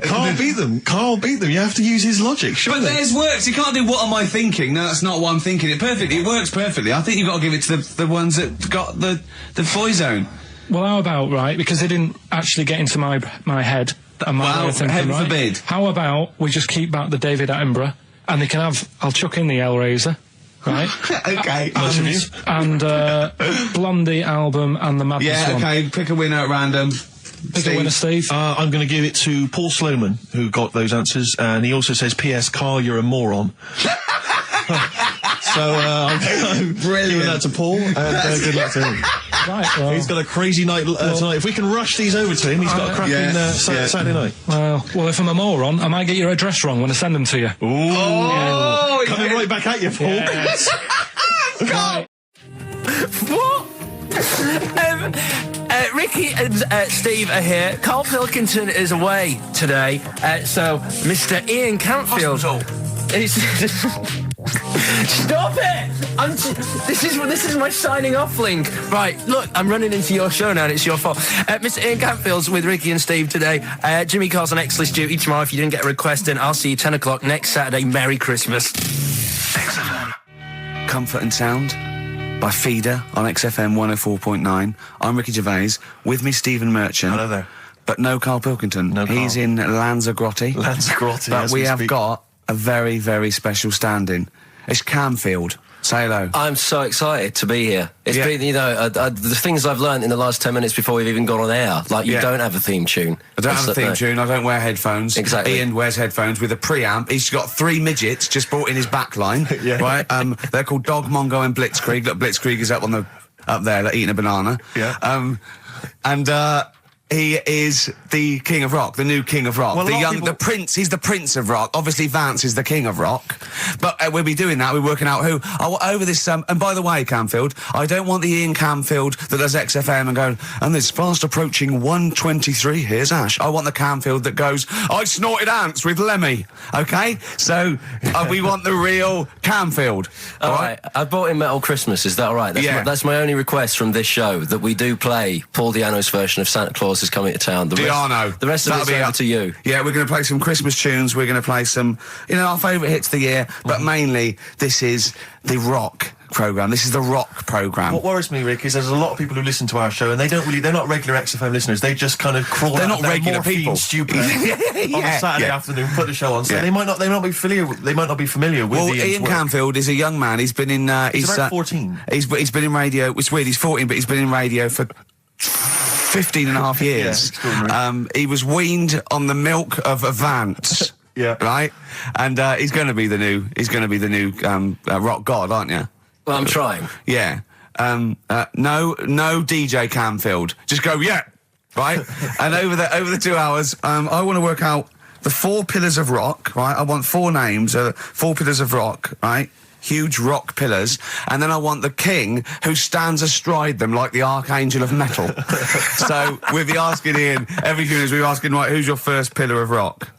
Carl beat them. Carl beat them. You have to use his logic, surely. But theirs works. You can't do what am I thinking. No, that's not what I'm thinking. It perfectly. It works perfectly. I think you've got to give it to the ones that got the Boyzone. Well, how about, right, because they didn't actually get into my head and my way of thinking, heaven right? forbid. How about we just keep back the David Attenborough and they can have, I'll chuck in the Hellraiser, right? Okay. And Blondie album and the Madness Yeah, one. okay. Pick a winner at random. Pick a winner, Steve. I'm going to give it to Paul Sloman, who got those answers, and he also says, P.S. Carl, you're a moron. So I'm giving that to Paul, and good luck to him. Right, well, He's got a crazy night tonight. If we can rush these over to him, he's got a cracking Saturday night. well, if I'm a moron, I might get your address wrong when I send them to you. Ooh. Oh, Coming right back at you, Paul. Yes. Go! What? Ricky and Steve are here. Karl Pilkington is away today, so Mr. Ian Cantfield is Stop it! This is my signing off link. Right, look, I'm running into your show now and it's your fault. Mr. Ian Campfield's with Ricky and Steve today. Jimmy Carr's on X-List duty tomorrow. If you didn't get a request in, I'll see you 10 o'clock next Saturday. Merry Christmas. XFM. Comfort and Sound by Feeder on XFM 104.9. I'm Ricky Gervais. With me, Stephen Merchant. Hello there. But no Karl Pilkington. No Karl. He's in Lanzarote. Lanzarote, But as we we have speak. got a very, very special stand-in. It's Camfield. Say hello. I'm so excited to be here. It's been, the things I've learned in the last 10 minutes before we've even gone on air. Like, you don't have a theme tune. I don't have a theme tune. I don't wear headphones. Exactly. Ian wears headphones with a preamp. He's got 3 midgets just brought in his back line. Right? They're called Dog, Mongo and Blitzkrieg. Look, Blitzkrieg is up there, like, eating a banana. Yeah. He is the king of rock, the new king of rock. Well, the prince, he's the prince of rock. Obviously, Vance is the king of rock. But we'll be doing that, we're working out who. Over this, and by the way, Camfield, I don't want the Ian Camfield that does XFM and going, and there's fast approaching 1:23, here's Ash. I want the Camfield that goes, I snorted ants with Lemmy. Okay? So, we want the real Camfield. All right. I bought in Metal Christmas, is that all right? That's my only request from this show, that we do play Paul Di'Anno's version of Santa Claus is Coming to Town. The rest of it's over to you. Yeah, we're going to play some Christmas tunes. We're going to play some, our favourite hits of the year. But mainly, this is the rock programme. This is the rock programme. What worries me, Rick, is there's a lot of people who listen to our show and they're not regular XFM listeners. They just kind of crawl They're out not of their regular morphine people. stupid on a Saturday afternoon, put the show on. So they might not be familiar with Ian work. Camfield is a young man. He's been in... he's about 14. He's been in radio... It's weird, he's 14, but he's been in radio for 15 and a half years. He was weaned on the milk of a Vance. Yeah. Right? And he's going to be the new rock god, aren't you? Well, I'm trying. Yeah. No DJ Camfield. Just go, yeah. Right? And over the 2 hours, I want to work out the 4 pillars of rock, right? I want 4 names, 4 pillars of rock, right? Huge rock pillars, and then I want the king who stands astride them like the archangel of metal. So we'll be asking Ian every few minutes. We'll be asking, right, who's your first pillar of rock,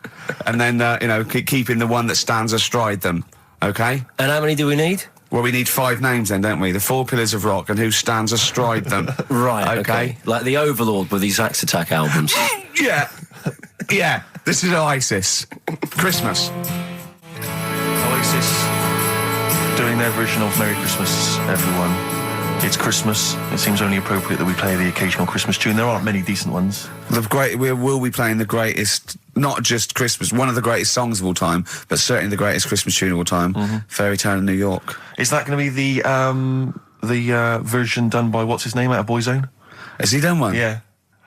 and then keeping the one that stands astride them. Okay. And how many do we need? Well, we need 5 names then, don't we? The 4 pillars of rock and who stands astride them. Right. Okay. Like the Overlord with these Axe Attack albums. Yeah. Yeah. This is Oasis. Christmas. Oasis doing their version of Merry Christmas, everyone. It's Christmas. It seems only appropriate that we play the occasional Christmas tune. There aren't many decent ones. We will be playing the greatest, not just Christmas, one of the greatest songs of all time, but certainly the greatest Christmas tune of all time, Fairy Tale in New York. Is that going to be the version done by, what's his name, out of Boyzone? Has he done one? Yeah.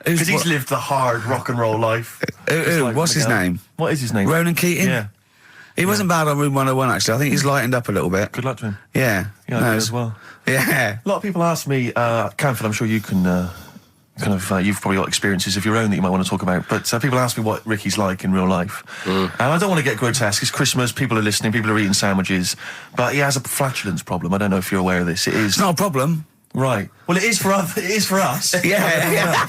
Because he's lived the hard rock and roll life. What's his name? What is his name? Ronan Keating? Yeah. He wasn't bad on Room 101, actually. I think he's lightened up a little bit. Good luck to him. Yeah. Yeah, I do as well. Yeah. A lot of people ask me, Camford, I'm sure you can you've probably got experiences of your own that you might want to talk about, but people ask me what Ricky's like in real life. And I don't want to get grotesque. It's Christmas, people are listening, people are eating sandwiches, but he has a flatulence problem. I don't know if you're aware of this. It is... It's not a problem. Right. Well, it is for us. Yeah.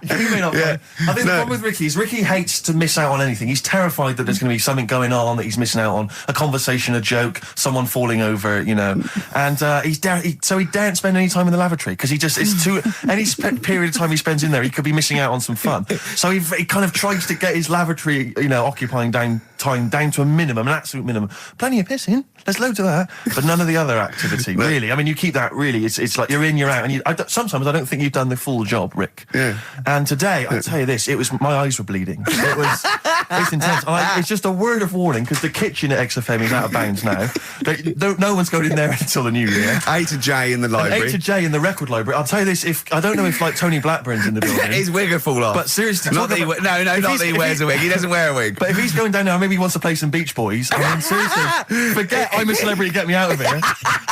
You may not. Yeah. I think the problem with Ricky is Ricky hates to miss out on anything. He's terrified that there's going to be something going on that he's missing out on, a conversation, a joke, someone falling over, And so he daren't spend any time in the lavatory because it's too any period of time he spends in there, he could be missing out on some fun. So he kind of tries to get his lavatory, occupying time down to a minimum, an absolute minimum. Plenty of pissing. There's loads of that, but none of the other activity. Really, I mean, you keep that. Really, it's like you're in, you're out, and sometimes I don't think you've done the full job, Rick. Yeah. And today, I'll tell you this: my eyes were bleeding. It's intense. It's just a word of warning because the kitchen at XFM is out of bounds now. No one's going in there until the new year. A to J in the library. A to J in the record library. I'll tell you this: I don't know if Tony Blackburn's in the building. His wig will fall off. But seriously, not that he wears a wig. He doesn't wear a wig. But if he's going down now, maybe he wants to play some Beach Boys. I mean, seriously, forget I'm a celebrity. Get me out of here.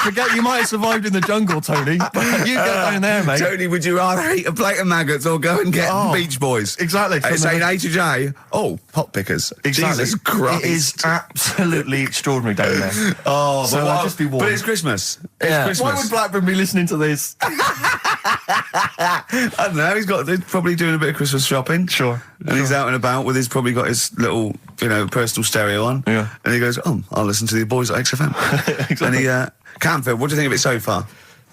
Forget you might have survived in the jungle, Tony. But you get down there, mate. Tony, would you rather eat a plate of maggots or go and get Beach Boys? Exactly. Saying A to J. Oh, pot pickers. Exactly. Jesus Christ. It is absolutely extraordinary down there. Oh, so I'll just be warned. But it's Christmas. Yeah. Christmas. Why would Blackburn be listening to this? I don't know. He's probably doing a bit of Christmas shopping. Sure. And he's out and about with probably got his little personal stereo on. Yeah. And he goes, "Oh, I'll listen to the boys at XFM." Exactly. And Canfield, what do you think of it so far?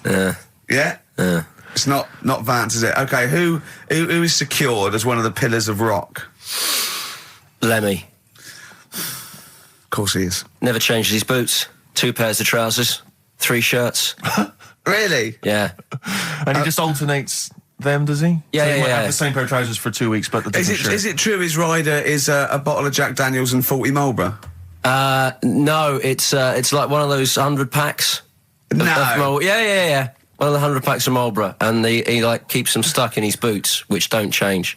Yeah. Yeah. Yeah. It's not Vance, is it? Okay, who is secured as one of the pillars of rock? Lemmy. Of course he is. Never changes his boots. 2 pairs of trousers. 3 shirts. Really? Yeah. And he just alternates them, does he? Yeah, so he yeah, might yeah. have the same pair of trousers for 2 weeks, but the different shirt. Is it true his rider is a bottle of Jack Daniels and 40 Marlboro? No, it's like one of those 100 packs. No. Yeah. One of the 100 packs of Marlboro, and he like keeps them stuck in his boots, which don't change.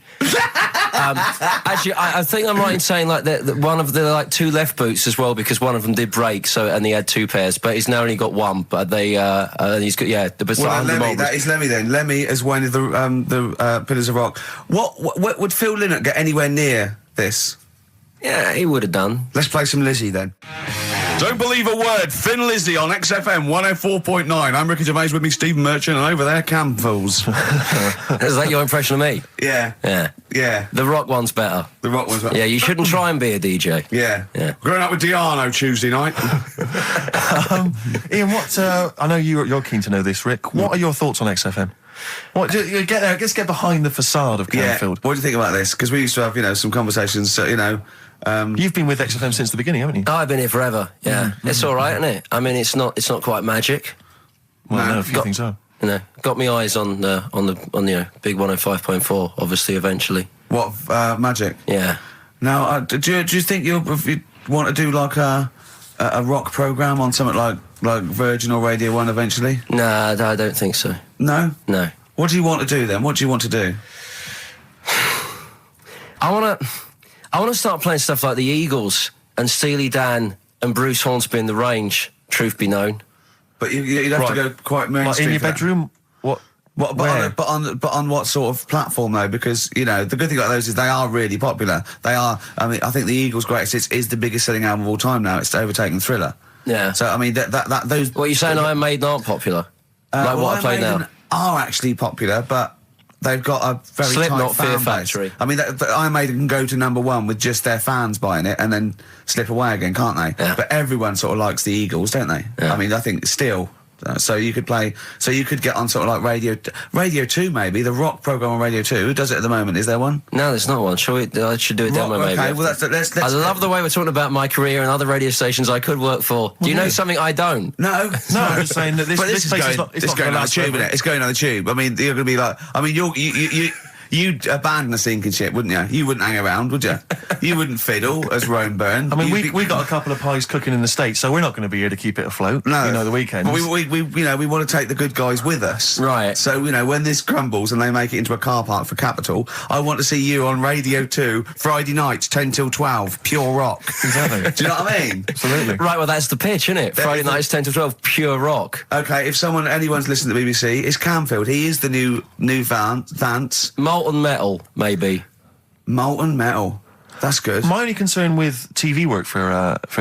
Actually, I think I'm right in saying like that one of the like 2 left boots as well, because one of them did break. So and he had 2 pairs, but he's now only got 1. But he's got the Lemmy, that is Lemmy then. Lemmy as one of the pillars of rock. What would Phil Lynott get anywhere near this? Yeah, he would have done. Let's play some Lizzie then. Don't believe a word. Thin Lizzy on XFM 104.9. I'm Ricky Gervais, with me Stephen Merchant, and over there Campbells. Is that your impression of me? Yeah. Yeah. The rock one's better. The rock one's better. Yeah, you shouldn't try and be a DJ. Yeah. Yeah. Growing up with Diano Tuesday night. Ian, what? I know you're keen to know this, Rick. What are your thoughts on XFM? What? Get there. Let's get behind the facade of Canfield. What do you think about this? Because we used to have, some conversations. You've been with XFM since the beginning, haven't you? Oh, I've been here forever. Yeah, it's all right, isn't it? I mean, it's not quite magic. Well, no, a few things are. Got me eyes on the big 105.4. Obviously, eventually. What magic? Yeah. Now, do you think you want to do like a rock program on something like Virgin or Radio 1 eventually? Nah, I don't think so. No. No. What do you want to do then? What do you want to do? I want to start playing stuff like the Eagles and Steely Dan and Bruce Hornsby in the Range. Truth be known. But you'd have to go quite mainstream. In your for that. bedroom? What? But on what sort of platform though? Because the good thing about those is they are really popular. They are. I mean, I think the Eagles' Greatest Hits is the biggest selling album of all time now. It's overtaken Thriller. Yeah. So I mean that those. What are you saying? Iron Maiden aren't popular? Like what I play now? Are actually popular, but they've got a very Slipknot, tight fan Fear base. Factory. I mean, Iron Maiden can go to #1 with just their fans buying it and then slip away again, can't they? Yeah. But everyone sort of likes the Eagles, don't they? Yeah. I mean, I think still. So you could get on sort of like Radio 2 maybe, the rock program on Radio 2. Who does it at the moment? Is there one? No, there's not one. I should do a demo maybe. Okay, well let's I love the way we're talking about my career and other radio stations I could work for. Do you know something I don't? No, I'm just saying that this is place going, is not. It's going on the tube, isn't it? It's going on the tube. I mean, you're going to be like. I mean, you'd abandon the sinking ship, wouldn't you? You wouldn't hang around, would you? You wouldn't fiddle as Rome Byrne. I mean, we got a couple of pies cooking in the States, so we're not going to be here to keep it afloat. No, the weekends. But we want to take the good guys with us, right? So when this crumbles and they make it into a car park for Capital, I want to see you on Radio 2 Friday nights 10 till 12, pure rock. Exactly. Do you know what I mean? Absolutely. Right. Well, that's the pitch, isn't it? Friday nights 10 to 12, pure rock. Okay. If anyone's listening to the BBC, it's Canfield. He is the new Vance. Molten Metal, maybe. Molten Metal. That's good. My only concern with TV work for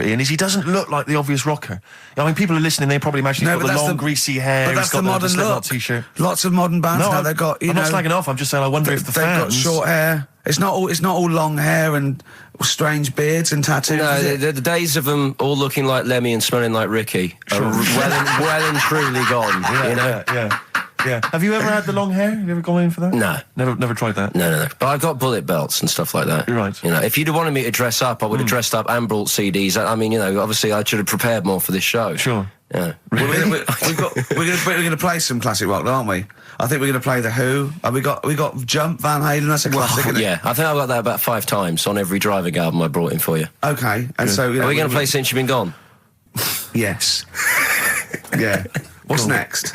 Ian is he doesn't look like the obvious rocker. I mean, people are listening, they probably imagine he's got the long, greasy hair. But that's the modern look. T-shirt. Lots of modern bands now. They've got. I'm not slagging off. I'm just saying. I wonder if they've fans got short hair. It's not all long hair and strange beards and tattoos. No, the days of them all looking like Lemmy and smelling like Ricky are well and truly gone. Yeah. Have you ever had the long hair? Have you ever gone in for that? No. Never tried that? No. But I've got bullet belts and stuff like that. You're right. If you'd have wanted me to dress up, I would have dressed up and brought CDs. I mean, obviously I should have prepared more for this show. Sure. Yeah. We're going to play some classic rock, aren't we? I think we're going to play The Who. We got Jump, Van Halen. That's a classic, isn't it? Yeah, I think I've got that about 5 times on every driving album I brought in for you. Okay, and so are we going to play Since You've Been Gone? Yes. Yeah. What's next?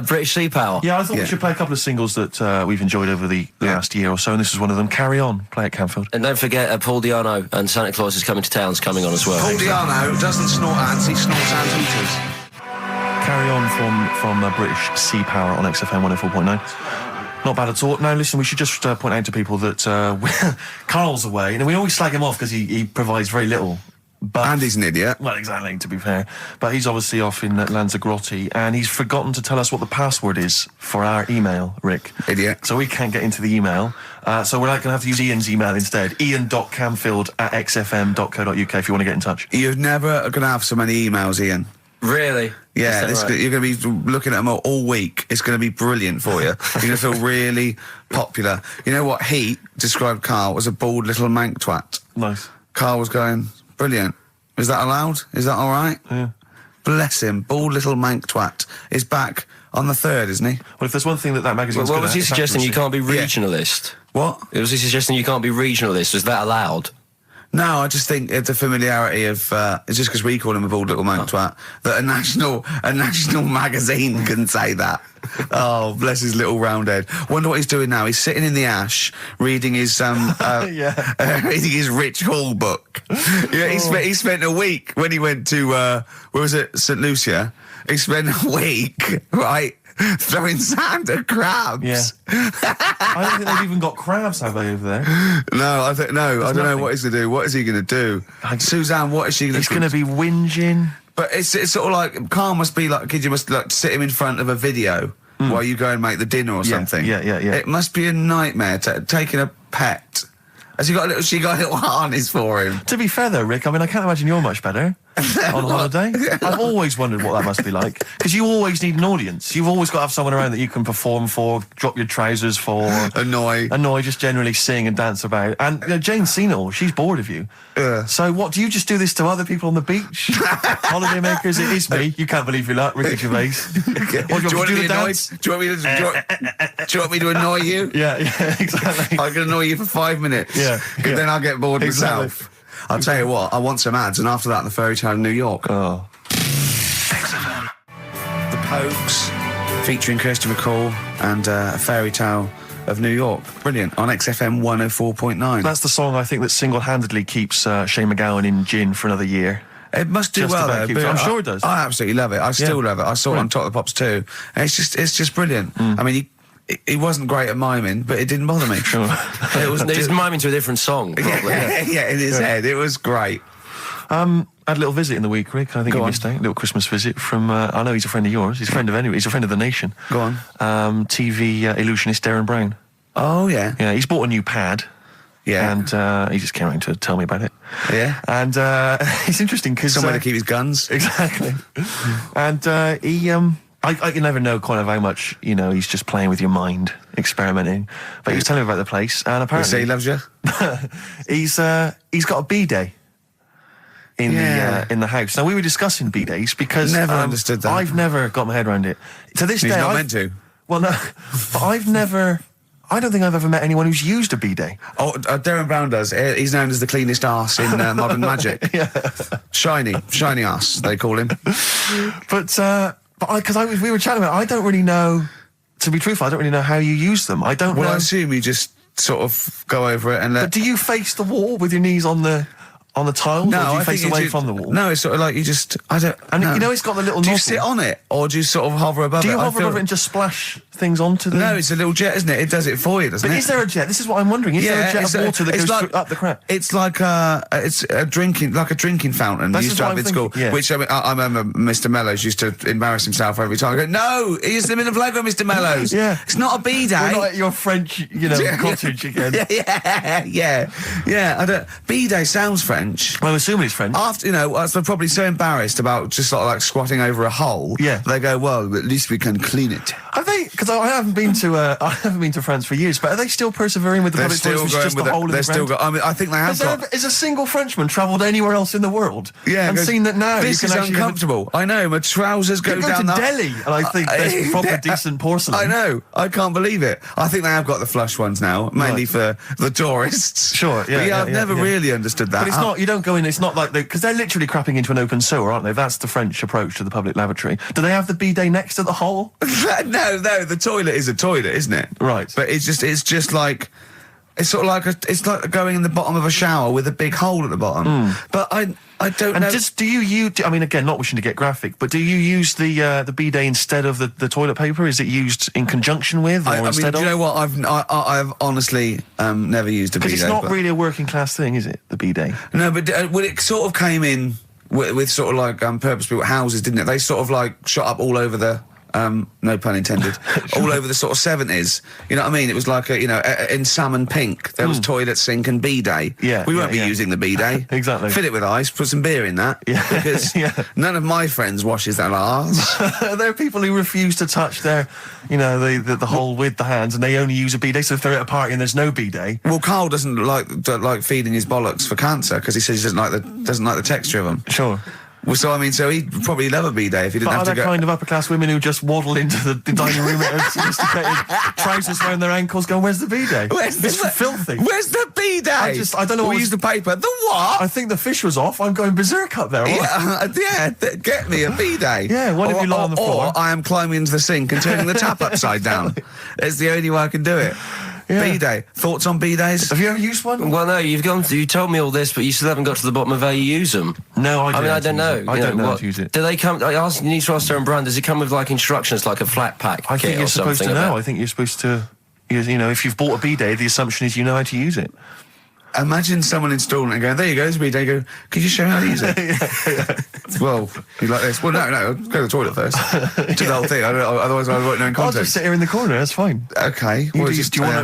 British Sea Power. Yeah, I thought we should play a couple of singles that we've enjoyed over the last year or so, and this is one of them. Carry On, play at Canfield. And don't forget, Paul Di'Anno and Santa Claus is Coming to Town's coming on as well. Paul Di'Anno doesn't snort ants, he snorts ant eaters. Carry On from British Sea Power on XFM 104.9. Not bad at all. Now, listen, we should just point out to people that Carl's away, and we always slag him off because he provides very little But, And he's an idiot. Well, exactly, to be fair. But he's obviously off in Lanzarote, and he's forgotten to tell us what the password is for our email, Rick. Idiot. So we can't get into the email. So we're going to have to use Ian's email instead. ian.camfield@xfm.co.uk if you want to get in touch. You're never going to have so many emails, Ian. Really? Yeah, Is that right? you're going to be looking at them all week. It's going to be brilliant for you. You're going to feel really popular. You know what Heat described Carl as a bald little mank twat? Nice. Carl was going, brilliant. Is that allowed? Is that all right? Yeah. Bless him. Bald little mank twat is back on the 3rd, isn't he? Well, if there's one thing that magazine's Well, good was at, he it's suggesting you accuracy. can't be regionalist? What? Was he suggesting you can't be regionalist? Was that allowed? No, I just think it's a familiarity of, it's just because we call him a bald little mank twat, that a national magazine can say that. Oh, bless his little round head. Wonder what he's doing now. He's sitting in the ash, reading his, reading his Rich Hall book. Yeah, he spent a week when he went to, where was it, St. Lucia? He spent a week, right, throwing sand at crabs. Yeah. I don't think they've even got crabs, have they, over there? No, I don't know nothing. what he's going to do. What is he going to do? Suzanne, what is she going to do? He's going to be whinging. But it's sort of like, Carl must be like, kid, you must like sit him in front of a video while you go and make the dinner or something. Yeah. It must be a nightmare taking a pet. Has she got a little harness for him? To be fair, though, Rick, I mean, I can't imagine you're much better on holiday. I've always wondered what that must be like. Because you always need an audience. You've always got to have someone around that you can perform for, drop your trousers for. Annoy, just generally sing and dance about. And Jane's seen it all. She's bored of you. So what, do you just do this to other people on the beach? Holiday makers, it is me. You can't believe your luck, Ricky Gervais. What, do you want me to do the dance? Do you want me to annoy you? Yeah, exactly. I can annoy you for 5 minutes. Yeah. Then I'll get bored Exactly. myself. I'll tell you what, I want some ads, and after that, the fairy tale in New York. Oh. XFM. The Pogues, featuring Kirsty McCall, and a fairy tale of New York. Brilliant. On XFM 104.9. That's the song I think that single-handedly keeps Shane McGowan in gin for another year. It must do Just well, about though. keeps- but I'm sure it does. I absolutely love it. I still love it. I saw it on Top of the Pops too. And it's just brilliant. I mean, he wasn't great at miming, but it didn't bother me. Sure. It was miming to a different song, probably. Yeah, in his head. It was great. I had a little visit in the week, Rick. I think Go you on. missed out. A little Christmas visit from, I know he's a friend of yours. He's a friend of He's a friend of the nation. Go on. TV illusionist Darren Brown. Oh, yeah. Yeah, he's bought a new pad. Yeah. And he just came around to tell me about it. Yeah. And it's interesting because... Somewhere to keep his guns. Exactly. And he... I can never know kind of how much, he's just playing with your mind, experimenting. But he was telling me about the place, and They apparently... say he loves you? he's got a B-day in the house. Now, we were discussing B-days because... Never understood that. I've never got my head around it. To this He's day... not meant to. Well, no, but I've never... I don't think I've ever met anyone who's used a B-day. Oh, Darren Brown does. He's known as the cleanest arse in Modern Magic. Yeah. Shiny arse, they call him. But we were chatting about it, I don't really know, to be truthful, I don't really know how you use them. I don't Well, know. I assume you just sort of go over it and let... But do you face the wall with your knees on the tiles, or do you face away from the wall? No, it's sort of like you just... I don't... And no. it's got the little Do you nozzle. sit on it, or do you sort of hover above it? Do you I hover feel- over it and just splash things onto them? No, it's a little jet, isn't it? It does it for you, doesn't But it? is there a jet? This is what I'm wondering. Is there a jet of water that goes up the crap? It's like it's a drinking fountain That's you used just to what have I'm in school. thinking, yeah. Which I remember Mr. Mellows used to embarrass himself every time. I go, no, use them in the playground, Mr. Mellows. Yeah. It's not a B-day. We're not at your French, cottage again. Yeah. I don't. B-day sounds French. I'm assuming it's French. After they're probably so embarrassed about just sort of like squatting over a hole. Yeah. They go, well, at least we can clean it. Are they? Because I haven't been to France for years. But are they still persevering with the They're public still toilets, going just with the it. hole in They're the still ground? got. I mean, I think they have got. Has a single Frenchman travelled anywhere else in the world? Yeah, and goes, seen that now this you is can actually uncomfortable. I know, my trousers go You go down to that. Delhi, and I think there's proper decent porcelain. I know. I can't believe it. I think they have got the flush ones now, mainly Right. for the tourists. Sure, yeah, But yeah, I've never really understood that. But it's not. You don't go in. It's not like because they're literally crapping into an open sewer, aren't they? That's the French approach to the public lavatory. Do they have the bidet next to the hole? no. The toilet is a toilet, isn't it? Right. But it's just like It's sort of like it's like going in the bottom of a shower with a big hole at the bottom. But I don't know. And do you I mean, again, not wishing to get graphic, but do you use the bidet instead of the toilet paper? Is it used in conjunction with, or I mean, instead do of? you know what? I've honestly never used a bidet. Because it's not really a working class thing, is it? The bidet. No, but well, it sort of came in with sort of like purpose-built houses, didn't it? They sort of like shot up all over the. No pun intended. All over the sort of 70s. You know what I mean? It was like in salmon pink. There was toilet, sink, and bidet. Yeah, we won't be yeah. using the bidet. Exactly. Fill it with ice. Put some beer in that. Yeah. Because none of my friends washes their arse. There are people who refuse to touch their, the hole with the hands, and they only use a bidet. So if they're at a party and there's no bidet, Well, Carl doesn't like feeding his bollocks for cancer because he says he doesn't like the texture of them. sure. Well, so he'd probably love a bidet if he didn't But have are to there go. kind of upper class women who just waddle into the dining room in sophisticated trousers around their ankles, going, "Where's the bidet? It's filthy." Where's the bidet? I don't know what We was- use the paper. The what? I think the fish was off. I'm going berserk up there. Get me a bidet. Yeah, what if you lie on the floor? Or I am climbing into the sink and turning the tap upside down. It's the only way I can do it. Yeah. Bidet. Thoughts on bidets? Have you ever used one? Well, no, you told me all this, but you still haven't got to the bottom of how you use them. No, I mean, I don't know. I don't know how what- to use it. Do they come? You need to ask Darren Brand. Does it come with like instructions, like a flat pack I kit think or you're supposed something? to know. about- I think you're supposed to. If you've bought a bidet, the assumption is you know how to use it. Imagine someone installing it and going, "There you go, there's a bidet." You go, "Could you show me how to use it?" Well, you like this? Well, no, go to the toilet first. Do the whole thing. Otherwise, I won't know in I'll context. just sit here in the corner. That's fine. Okay. Do well,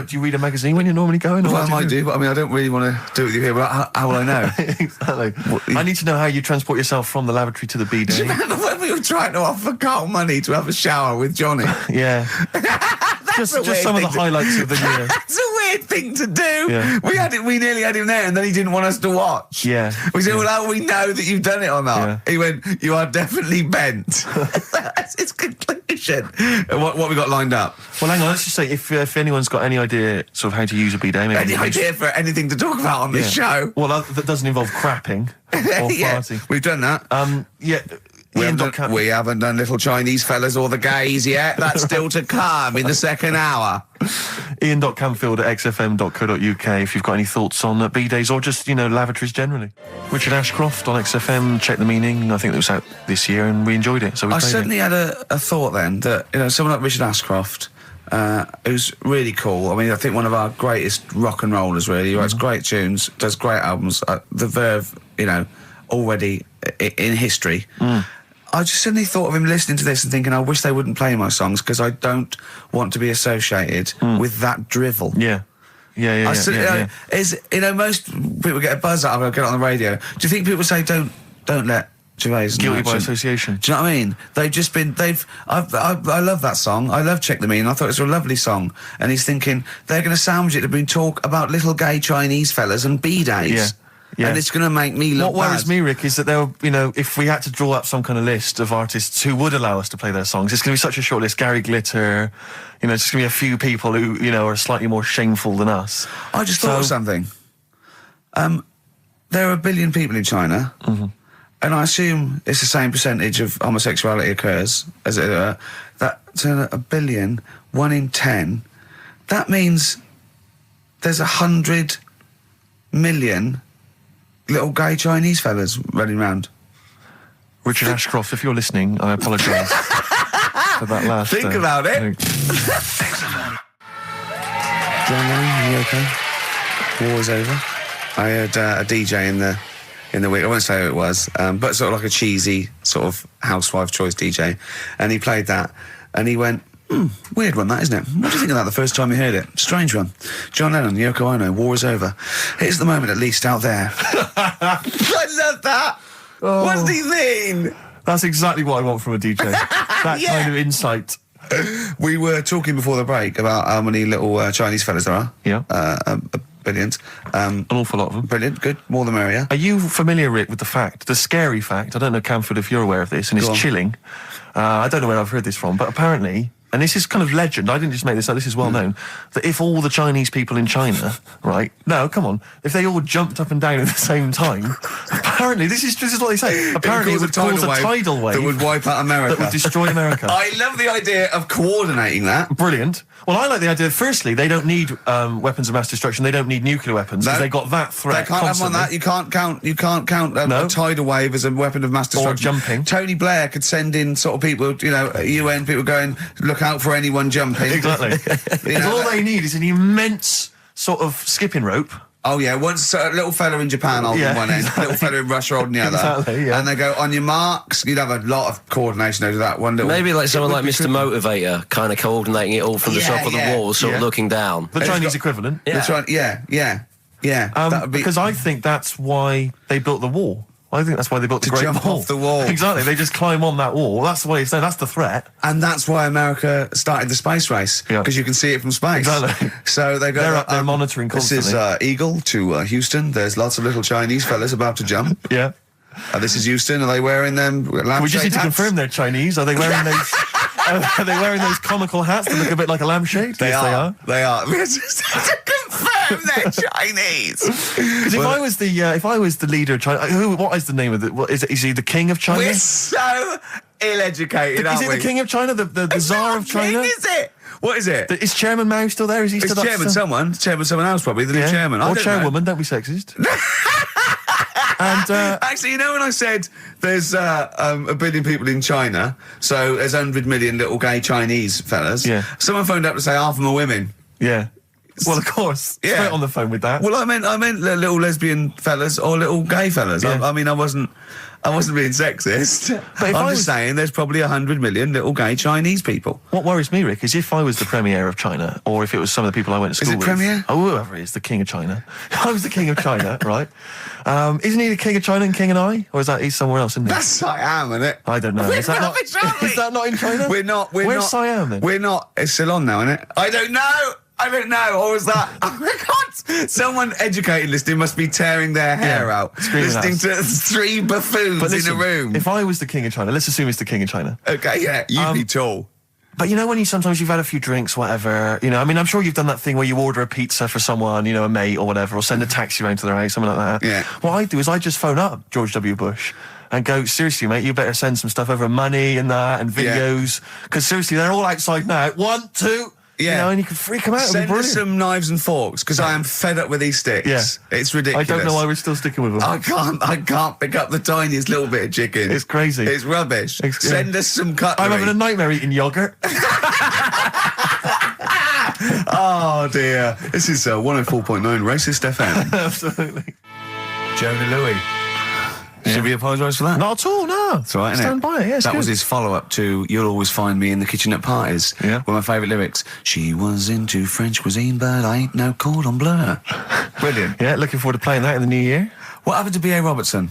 you read a magazine when you're normally going? Or Well, what I might you do, but I mean, I don't really want to do it with you here. But how will I know? Exactly. I need to know how you transport yourself from the lavatory to the bidet. Remember when we were trying to offer Carl money to have a shower with Johnny? Yeah. That's a just weird some of the thing to- highlights of the year. That's a weird thing to do. Yeah. We nearly had him there, and then he didn't want us to watch. Yeah. We said, "Well, how do we know that you've done it or not?" Yeah. He went, "You are definitely bent." That's his conclusion. What we got lined up? Well, hang on. Let's just say if anyone's got any idea sort of how to use a bidet, maybe Any idea for anything to talk about on this show? Well, that doesn't involve crapping or Yeah, farting. we've done that. Yeah. We haven't done little Chinese fellas or the gays yet. That's still to come in the second hour. Ian.Camfield@xfm.co.uk if you've got any thoughts on bidets or just, lavatories generally. Richard Ashcroft on XFM, Check the Meaning. I think it was out this year and we enjoyed it, so we I played certainly it. had a thought then that, someone like Richard Ashcroft, who's really cool. I mean, I think one of our greatest rock and rollers, really. He writes great tunes, does great albums. The Verve, already in history. I just suddenly thought of him listening to this and thinking, I wish they wouldn't play my songs because I don't want to be associated with that drivel. Yeah. Most people get a buzz out of it, get it on the radio. Do you think people say don't let Gervais and Guilty by Merchant- association. Do you know what I mean? I love that song. I love Check the Meaning. I thought it was a lovely song. And he's thinking they're going to sandwich it to bring talk about little gay Chinese fellas and bidets. Yeah. Yeah. And it's going to make me look What worries bad. me, Rick, is that if we had to draw up some kind of list of artists who would allow us to play their songs, it's going to be such a short list. Gary Glitter, it's just going to be a few people who, are slightly more shameful than us. I just thought of something. There are 1 billion people in China, and I assume it's the same percentage of homosexuality occurs as that to 1 billion, 1 in 10. That means there's 100 million little gay Chinese fellas running around. Richard Ashcroft, if you're listening, I apologise for that last... Think about it. thing. John Lennon, you okay? War is over. I heard a DJ in the week. I won't say who it was, but sort of like a cheesy sort of housewife choice DJ, and he played that, and he went, weird one, that, isn't it? What do you think of that the first time you heard it? Strange one. John Lennon, Yoko Ono, war is over. Here's the moment, at least, out there. I love that. Oh. What does he mean? That's exactly what I want from a DJ. That kind of insight. We were talking before the break about how many little Chinese fellas there are. Yeah. Billions. An awful lot of them. Brilliant, good, more the merrier. Are you familiar, Rick, with the scary fact, I don't know, Camford, if you're aware of this, and Go it's on. chilling. I don't know where I've heard this from, but apparently and this is kind of legend, I didn't just make this up, this is well known, that if all the Chinese people in China, right, no, come on, if they all jumped up and down at the same time, apparently, this is what they say, apparently it would cause a tidal wave that would wipe out America. That would destroy America. I love the idea of coordinating that. Brilliant. Well, I like the idea, firstly, they don't need weapons of mass destruction, they don't need nuclear weapons, because they got that threat They can't constantly. have one that. You can't count a tidal wave as a weapon of mass destruction. Or jumping. Tony Blair could send in sort of people, UN people going, look out for anyone jumping. Exactly. Because all they need is an immense sort of skipping rope. Oh yeah, once a little fella in Japan holding one end, a little fella in Russia holding the other. Exactly, yeah. And they go, on your marks, you'd have a lot of coordination over that one little... Maybe like someone like Mr. Motivator, kind of coordinating it all from the top of the wall, sort of looking down. The Chinese equivalent. That's right, yeah. That would be... Because I think that's why they built the wall. I think that's why they built the Great jump Wall. off the wall. Exactly, they just climb on that wall. That's the way it's done. That's the threat. And that's why America started the space race, because you can see it from space. Exactly. So they go. They're up there monitoring constantly. This is Eagle to Houston. There's lots of little Chinese fellas about to jump. Yeah. This is Houston. Are they wearing them? We just need to confirm they're Chinese. Are they wearing those? Are they wearing those comical hats that look a bit like a lampshade? They Yes, are. They are. We just need to confirm they're Chinese. Because if I was the leader of China, what is the name of the? What is it? Is he the king of China? We're so ill-educated, aren't Is we? it the king of China? The czar of China? King, is it? What is it? Is Chairman Mao still there? Is he It's still chairman someone. Chairman someone else probably. The new chairman. I Or don't chairwoman? Don't be sexist. And actually, when I said there's a billion people in China, so there's 100 million little gay Chinese fellas. Yeah. Someone phoned up to say half of them are women. yeah. Well, of course. Yeah. Straight on the phone with that. Well, I meant little lesbian fellas or little gay fellas. Yeah. I wasn't being sexist. But if I'm I just was- saying there's probably 100 million little gay Chinese people. What worries me, Rick, is if I was the premier of China, or if it was some of the people I went to school it with. premier? Oh, whoever is the king of China. If I was the king of China, right? Isn't he the king of China and king and I? Or is that he's somewhere else, isn't he? That's Siam, isn't it? I don't know. We're Is that not, rubbish, aren't we? is that not in China? We're not. Where's Siam then? We're not. It's still on now, isn't it? I don't know. Or was that? Oh my God! Someone educated listening must be tearing their hair out, screaming listening at to three buffoons But listen, in a room. if I was the king of China, let's assume it's the king of China. Okay, yeah, you'd be tall. But you know when sometimes you've had a few drinks, whatever, I'm sure you've done that thing where you order a pizza for someone, a mate or whatever, or send a taxi round to their house, something like that. Yeah. What I do is I just phone up George W. Bush and go, seriously, mate, you better send some stuff over, money and that, and videos, because seriously, they're all outside now. 1, 2... Yeah. And you can freak them out. Send It'd be us brilliant. some knives and forks, because I am fed up with these sticks. Yeah. It's ridiculous. I don't know why we're still sticking with them. I can't pick up the tiniest little bit of chicken. It's crazy. It's rubbish. Yeah. Send us some cutlery. I'm having a nightmare eating yogurt. Oh dear. This is 104.9 Racist FM. Absolutely. Jonah Louis. Should we apologise for that? Not at all, no. That's right, innit? Stand by it, yeah, it's that good. was his follow-up to You'll Always Find Me in the Kitchen at Parties. Yeah. One of my favourite lyrics. She was into French cuisine, but I ain't no cordon bleu. Brilliant. Yeah, looking forward to playing that in the new year. What happened to B.A. Robertson?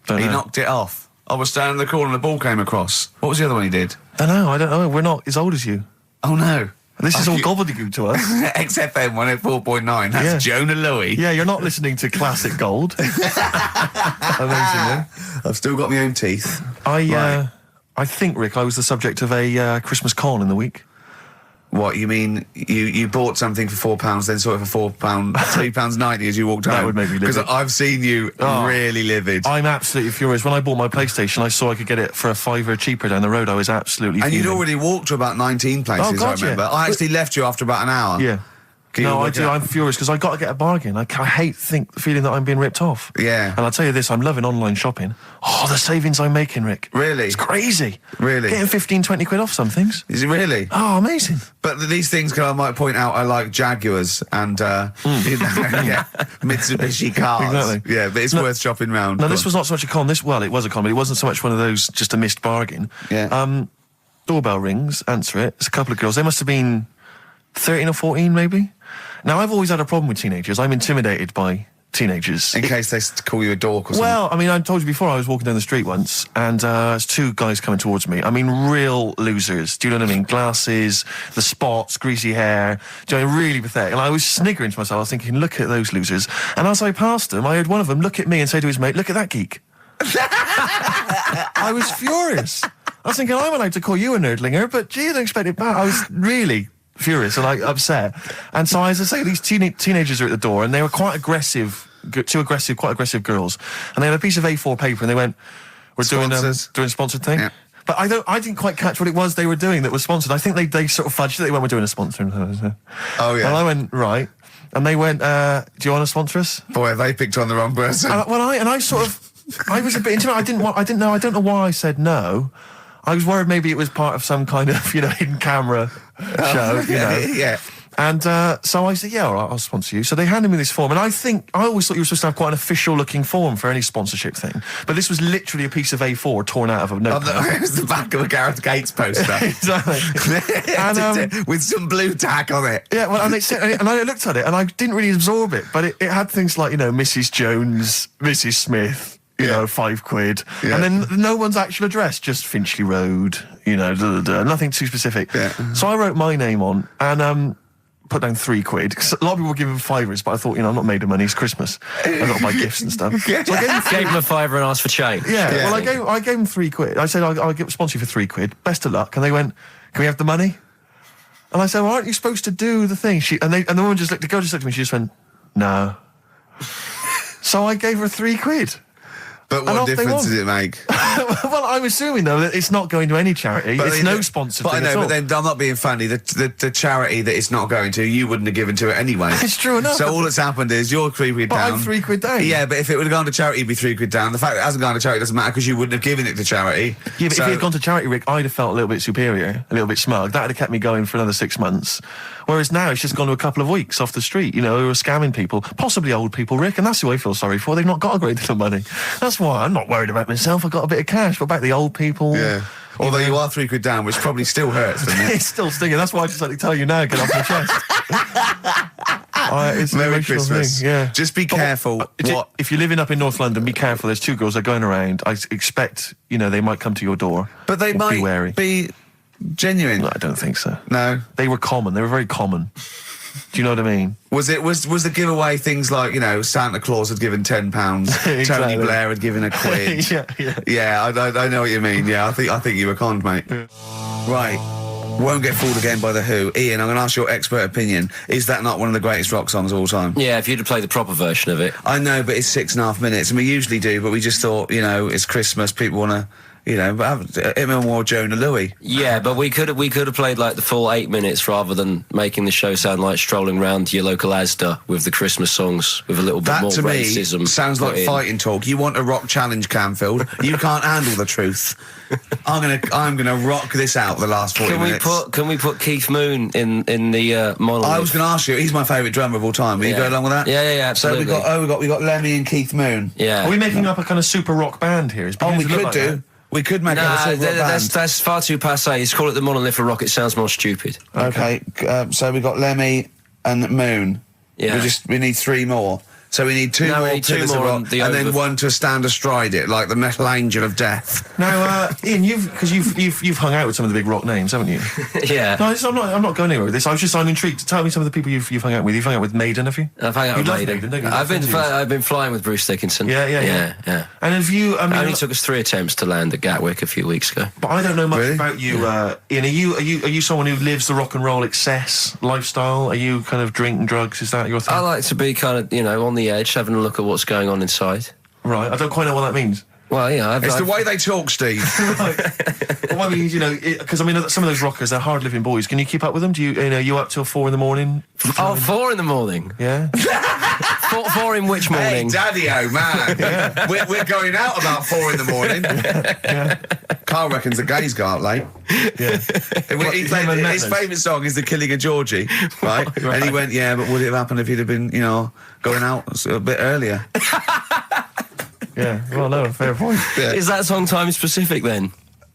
Don't He know. knocked it off. I was standing in the corner and the ball came across. What was the other one he did? I don't know. We're not as old as you. Oh, no. This is all gobbledygook to us. XFM 104.9. That's Yeah. Jonah Louis. Yeah, you're not listening to classic gold. Amazingly. I've still got my own teeth. I think, Rick, I was the subject of a Christmas con in the week. What, you mean you bought something for £4, then saw it for £4, £3.90 as you walked home? That would make me livid. Because I've seen you really livid. I'm absolutely furious. When I bought my PlayStation, I saw I could get it for £5 cheaper down the road. I was absolutely And fuming. you'd already walked to about 19 places, God, I remember. yeah. I actually left you after about an hour. Yeah. Can you No, I work do. it out? I'm furious because I got to get a bargain. I hate the feeling that I'm being ripped off. Yeah. And I'll tell you this, I'm loving online shopping. Oh, the savings I'm making, Rick. Really? It's crazy. Really? Getting 15, 20 quid off some things. Is it really? Oh, amazing. But these things, I might point out, are like Jaguars and Mitsubishi cars. Exactly. Yeah, but it's worth shopping round. No, Go this on. was not so much a con. It was a con, but it wasn't so much one of those just a missed bargain. Yeah. Doorbell rings, answer it. It's a couple of girls. They must have been 13 or 14, maybe. Now, I've always had a problem with teenagers. I'm intimidated by teenagers. In case they call you a dork or something. Well, I mean, I told you before, I was walking down the street once, and there's two guys coming towards me. I mean, real losers. Do you know what I mean? Glasses, the spots, greasy hair. Do you know, really pathetic. And I was sniggering to myself. I was thinking, look at those losers. And as I passed them, I heard one of them look at me and say to his mate, look at that geek. I was furious. I was thinking, I'm allowed to call you a nerdlinger, but gee, I don't expect it back. I was really furious and, like, upset. And so, as I say, these teenagers are at the door, and they were quite aggressive, quite aggressive girls. And they had a piece of A4 paper, and they went, we're doing a sponsored thing. Yeah. But I didn't quite catch what it was they were doing that was sponsored. I think they sort of fudged it. They went, we're doing a sponsor. Oh, yeah. And I went, right. And they went, do you want to sponsor us? Boy, they picked on the wrong person. I was a bit intimidated. I don't know why I said no. I was worried maybe it was part of some kind of, hidden camera show, Yeah. And so I said, yeah, all right, I'll sponsor you. So they handed me this form, and I always thought you were supposed to have quite an official-looking form for any sponsorship thing. But this was literally a piece of A4 torn out of a notepad. It was the back of a Gareth Gates poster. Exactly. And, with some blue tack on it. Yeah, well, and I looked at it, and I didn't really absorb it, but it had things like, Mrs. Jones, Mrs. Smith, £5. Yeah. And then no one's actual address, just Finchley Road, nothing too specific. Yeah. So I wrote my name on, and put down £3. 'Cause a lot of people were giving £5s, but I thought, I'm not made of money, it's Christmas. I've got to buy gifts and stuff. So I Gave him a £5 and asked for change. yeah, well, I gave them £3. I said, I'll sponsor you for £3. Best of luck. And they went, can we have the money? And I said, well, aren't you supposed to do the thing? And the woman the girl just looked at me, she just went, no. So I gave her £3. But what difference does it make? Well, I'm assuming, though, that it's not going to any charity. It's no sponsored thing at all. But then I'm not being funny. The charity that it's not going to, you wouldn't have given to it anyway. It's true enough. So all that's happened is you're £3 down. But I'm £3 down. Yeah, but if it would have gone to charity, it'd be £3 down. The fact that it hasn't gone to charity doesn't matter because you wouldn't have given it to charity. Yeah, but if it had gone to charity, Rick, I'd have felt a little bit superior, a little bit smug. That would have kept me going for another 6 months. Whereas now it's just gone to a couple of weeks off the street, who are scamming people, possibly old people, Rick, and that's who I feel sorry for. They've not got a great deal of money. That's why I'm not worried about myself. I've got a bit of cash. What about the old people? Yeah. Although you are £3 down, which probably still hurts, doesn't it? It's still stinging. That's why I just like to tell you now, get off my chest. It's Merry an emotional Christmas. thing, yeah. Just be careful. If you're living up in North London, be careful. There's 2 girls that are going around. I expect, they might come to your door. But they might be wary. be genuine. No, I don't think so. No. They were common. They were very common. Do you know what I mean? Was the giveaway things like, Santa Claus had given £10, Exactly. Tony Blair had given £1? Yeah. I know what you mean. Yeah, I think you were conned, mate. Yeah. Right. Won't Get Fooled Again by The Who. Ian, I'm going to ask your expert opinion. Is that not one of the greatest rock songs of all time? Yeah, if you'd have played the proper version of it. I know, but it's 6.5 minutes, and we usually do, but we just thought, it's Christmas, people want to... but him and more Jonah Louis. Yeah, but we could have played like the full 8 minutes rather than making the show sound like strolling round your local Asda with the Christmas songs with a little bit more racism. That to me sounds like fighting talk. You want a rock challenge, Canfield. You can't handle the truth. I'm gonna rock this out the last 40 minutes. Can we put Keith Moon in the monolith? I was going to ask you. He's my favourite drummer of all time. Will you go along with that? Yeah, absolutely. So we got Lemmy and Keith Moon. Yeah. Are we making up a kind of super rock band here? We could do. That? We could make up a super rock band. That's far too passé. Let's call it the Monolith of Rock. It sounds more stupid. Okay. So we got Lemmy and Moon. Yeah. We need 3 more. So we need 2 more pillars of rock, and then one to stand astride it, like the metal angel of death. Now, Ian, you've hung out with some of the big rock names, haven't you? Yeah. No, I'm not going anywhere with this. I'm intrigued. Tell me some of the people you've hung out with. You've hung out with Maiden, have you? I've hung out with Maiden. I've been flying with Bruce Dickinson. Yeah. And have you? It only took us 3 attempts to land at Gatwick a few weeks ago. But I don't know much about you, Ian. Are you someone who lives the rock and roll excess lifestyle? Are you kind of drink and drugs? Is that your thing? I like to be kind of on the edge, having a look at what's going on inside. Right. I don't quite know what that means. Well, it's the way they talk, Steve. Right. Well, I mean, because some of those rockers, they're hard-living boys. Can you keep up with them? Do you up till 4 a.m? Oh, 4 a.m? Yeah. 4 in which morning? Hey, Daddy-o, man. Yeah. We're going out about 4 a.m. Yeah. Carl reckons the gays go out late. Yeah. His favourite song is The Killing of Georgie, right? And he went, yeah, but would it have happened if he'd have been, going out a bit earlier? Yeah, well, no, fair point. Yeah. Is that song time specific then?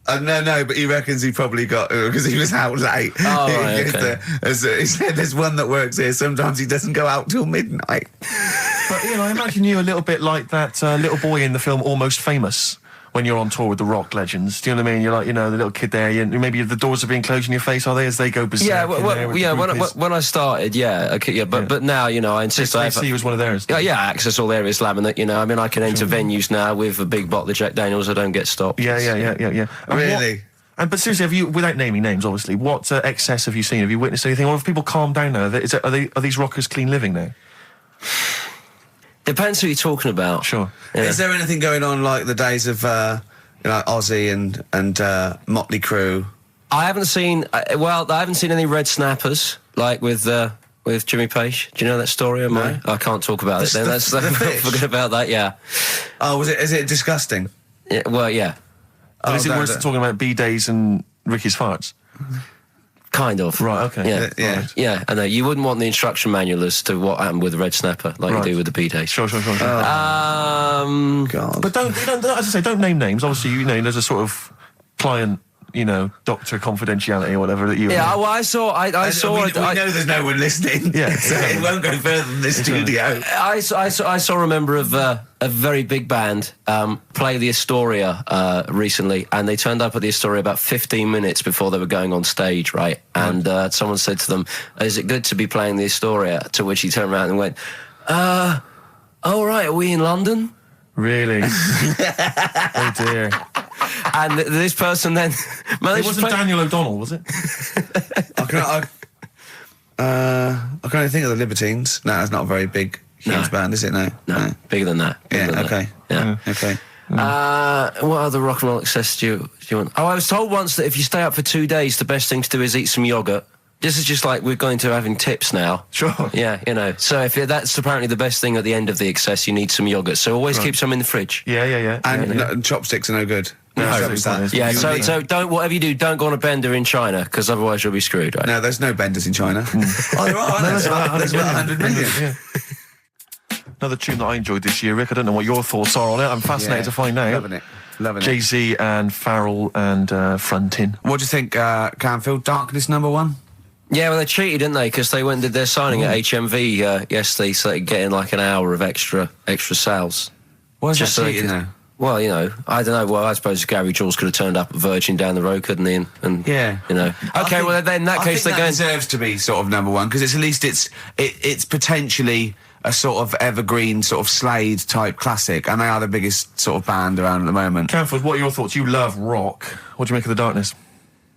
No, but he reckons he probably got because he was out late. Oh, right, okay. He said there's one that works here. Sometimes he doesn't go out till midnight. But I imagine you a little bit like that little boy in the film Almost Famous. When you're on tour with the rock legends, do you know what I mean? You're like, the little kid there. Maybe the doors are being closed in your face, are they? As they go berserk. Yeah, when I started, but now, I insist. He was one of theirs. Yeah, access all areas laminate. I can enter venues now with a big bottle of Jack Daniels. I don't get stopped. Yeah. Really? But seriously, have you, without naming names, obviously, what excess have you seen? Have you witnessed anything? Or have people calmed down now? Are these rockers clean living now? Depends who you're talking about. Sure. Yeah. Is there anything going on like the days of Ozzy and Motley Crue? I haven't seen. I haven't seen any red snappers like with Jimmy Page. Do you know that story? I can't talk about it. Then forget about that. Yeah. Oh, is it disgusting? Yeah. Well, yeah. Or is it worse than talking about B-days and Ricky's farts? Kind of. Right, okay. Yeah. Yeah. Right. Yeah, I know. You wouldn't want the instruction manual as to what happened with the red snapper, like Right. you do with the B-days. Sure. God. But don't, as I say, don't name names. Obviously, there's a sort of client, doctor confidentiality or whatever that you... Yeah, well, I saw... We know there's no one listening. Yeah, so it won't go further than this studio. I saw a member of a very big band play the Astoria recently, and they turned up at the Astoria about 15 minutes before they were going on stage, right? And someone said to them, "Is it good to be playing the Astoria?" To which he turned around and went, "Oh, right, are we in London?" Really? Oh, dear. And this person then... It wasn't Daniel O'Donnell, was it? I can only think of the Libertines. No, that's not a very big, huge band, is it? No. Bigger than that. Bigger than Okay. that. Yeah. Okay. What other rock and roll excess do you want? Oh, I was told once that if you stay up for 2 days, the best thing to do is eat some yogurt. This is just like we're going to having tips now. Sure. Yeah, So if that's apparently the best thing at the end of the excess, you need some yogurt. So always keep some in the fridge. Yeah. And chopsticks are no good. No, Yeah, so don't, whatever you do, don't go on a bender in China, because otherwise you'll be screwed, right? No, there's no benders in China. Oh, there are. There's about 100 million. Yeah. Another tune that I enjoyed this year, Rick. I don't know what your thoughts are on it. I'm fascinated to find out. Loving it. Jay-Z and Farrell and Frontin. What do you think, Canfield? Darkness #1? Yeah, well, they cheated, didn't they? Because they went and did their signing at HMV yesterday, so they could get in like an hour of extra sales. Why is Just that so they cheating, could- though? Well, I don't know. Well, I suppose Gary Jules could have turned up at Virgin down the road, couldn't he? And Yeah. Okay, well, then in that case, they're that going... deserves to be sort of #1, because at least it's potentially a sort of evergreen sort of Slade type classic, and they are the biggest sort of band around at the moment. Canford, what are your thoughts? You love rock. What do you make of The Darkness?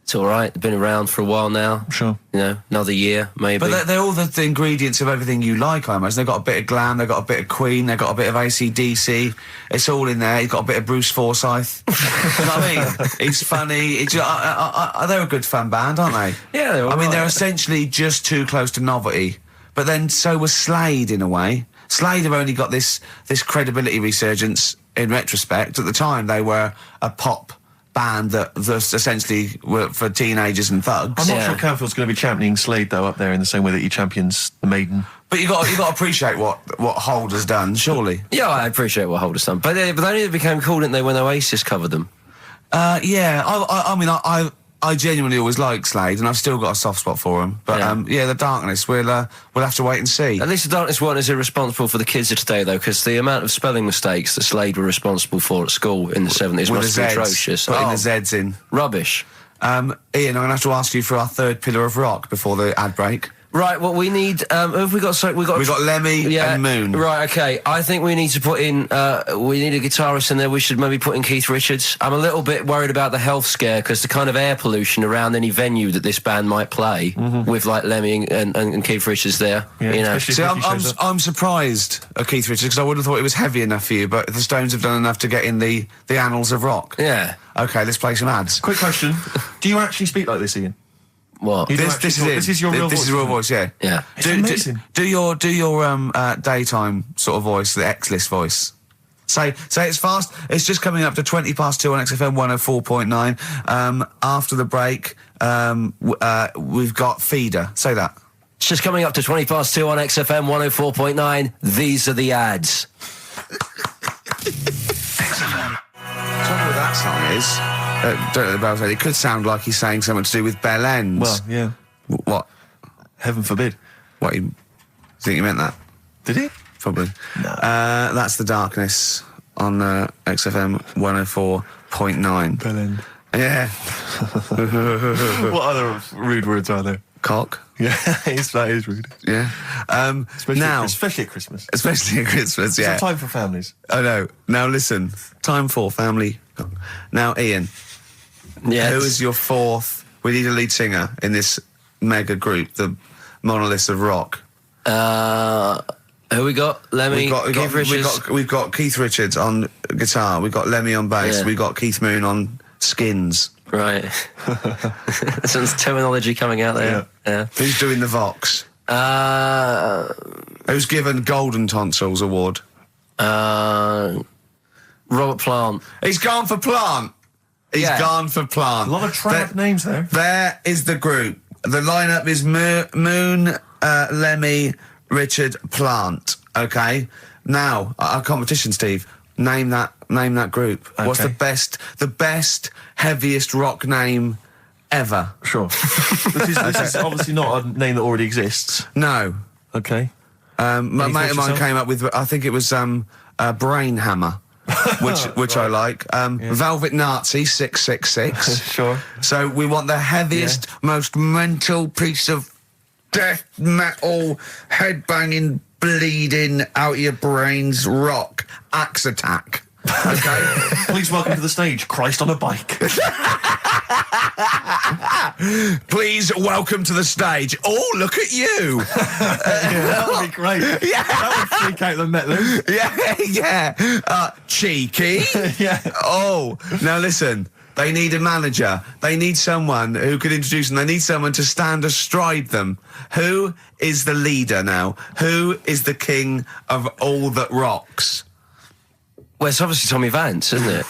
It's all right. They've been around for a while now. Sure. Another year, maybe. But they're all the ingredients of everything you like, I imagine. They've got a bit of glam, they've got a bit of Queen, they've got a bit of AC/DC. It's all in there. You've got a bit of Bruce Forsyth. You know what I mean? He's funny. They're a good fun band, aren't they? Yeah, they're all right. they're essentially just too close to novelty. But then so was Slade, in a way. Slade have only got this credibility resurgence in retrospect. At the time, they were a pop band that essentially were for teenagers and thugs. I'm not sure Canfield's going to be championing Slade, though, up there in the same way that he champions the Maiden. But you got to appreciate what Holder's done, surely. Yeah, I appreciate what Holder's done. But they only became cool, didn't they, when Oasis covered them? Yeah, I genuinely always liked Slade, and I've still got a soft spot for him. But The Darkness, we'll have to wait and see. At least The Darkness weren't as irresponsible for the kids of today, though, because the amount of spelling mistakes that Slade were responsible for at school in the 70s must be atrocious. Putting the Zs in. Rubbish. Ian, I'm going to have to ask you for our third pillar of rock before the ad break. Right, well, we need... who have we got? So we've got Lemmy and Moon. Right, okay. I think we need to put in... we need a guitarist in there. We should maybe put in Keith Richards. I'm a little bit worried about the health scare, because the kind of air pollution around any venue that this band might play, with, like, Lemmy and Keith Richards there, See, I'm surprised at Keith Richards, because I would have thought it was heavy enough for you, but the Stones have done enough to get in the annals of rock. Yeah. Okay, let's play some ads. Quick question. Do you actually speak like this, Ian? What? This is your real voice. This is your real voice, yeah. Yeah. It's amazing. Do your daytime sort of voice, the X-list voice. Say it's fast. It's just coming up to 2 on XFM 104.9. After the break, we've got Feeder. Say that. It's just coming up to 2 on XFM 104.9. These are the ads. XFM. The trouble with that song is, don't know about it could sound like he's saying something to do with Bell Ends. Well, yeah. What? Heaven forbid. What? You think he meant that? Did he? Probably. No. That's The Darkness on XFM 104.9. Bellend. Yeah. What other rude words are there? Cock. Yeah, that is rude. Yeah. Especially at Christmas. Especially at Christmas, yeah. It's a time for families. Oh, no. Now, listen. Time for family. Now, Ian, Yes. Who is your fourth? We need a lead singer in this mega group, the Monoliths of Rock. Who we got? Lemmy, Keith Richards. We've got Keith Richards on guitar. We've got Lemmy on bass. Yeah. We've got Keith Moon on skins. Right. Some terminology coming out there. Yeah. Who's doing the Vox? Who's given Golden Tonsils Award? Robert Plant. He's gone for Plant. He's gone for Plant. A lot of trad names there. There is the group. The lineup is Moon, Lemmy, Richard, Plant. Okay. Now our competition, Steve. Name that group. Okay. What's the best, heaviest rock name ever? Sure. This is obviously not a name that already exists. No. Okay. My mate of mine yourself? came up with. I think it was Brain Hammer. which I like. Velvet Nazi 666. Sure. So we want the heaviest, most mental piece of death metal, headbanging, bleeding out your brains rock. Axe Attack. Okay. Please welcome to the stage, Christ on a bike. Please welcome to the stage. Oh, look at you. That would be great. Yeah. That would freak out the metalers. Yeah. Cheeky. Yeah. Oh, now listen. They need a manager. They need someone who could introduce them. They need someone to stand astride them. Who is the leader now? Who is the king of all that rocks? Well, it's obviously Tommy Vance, isn't it?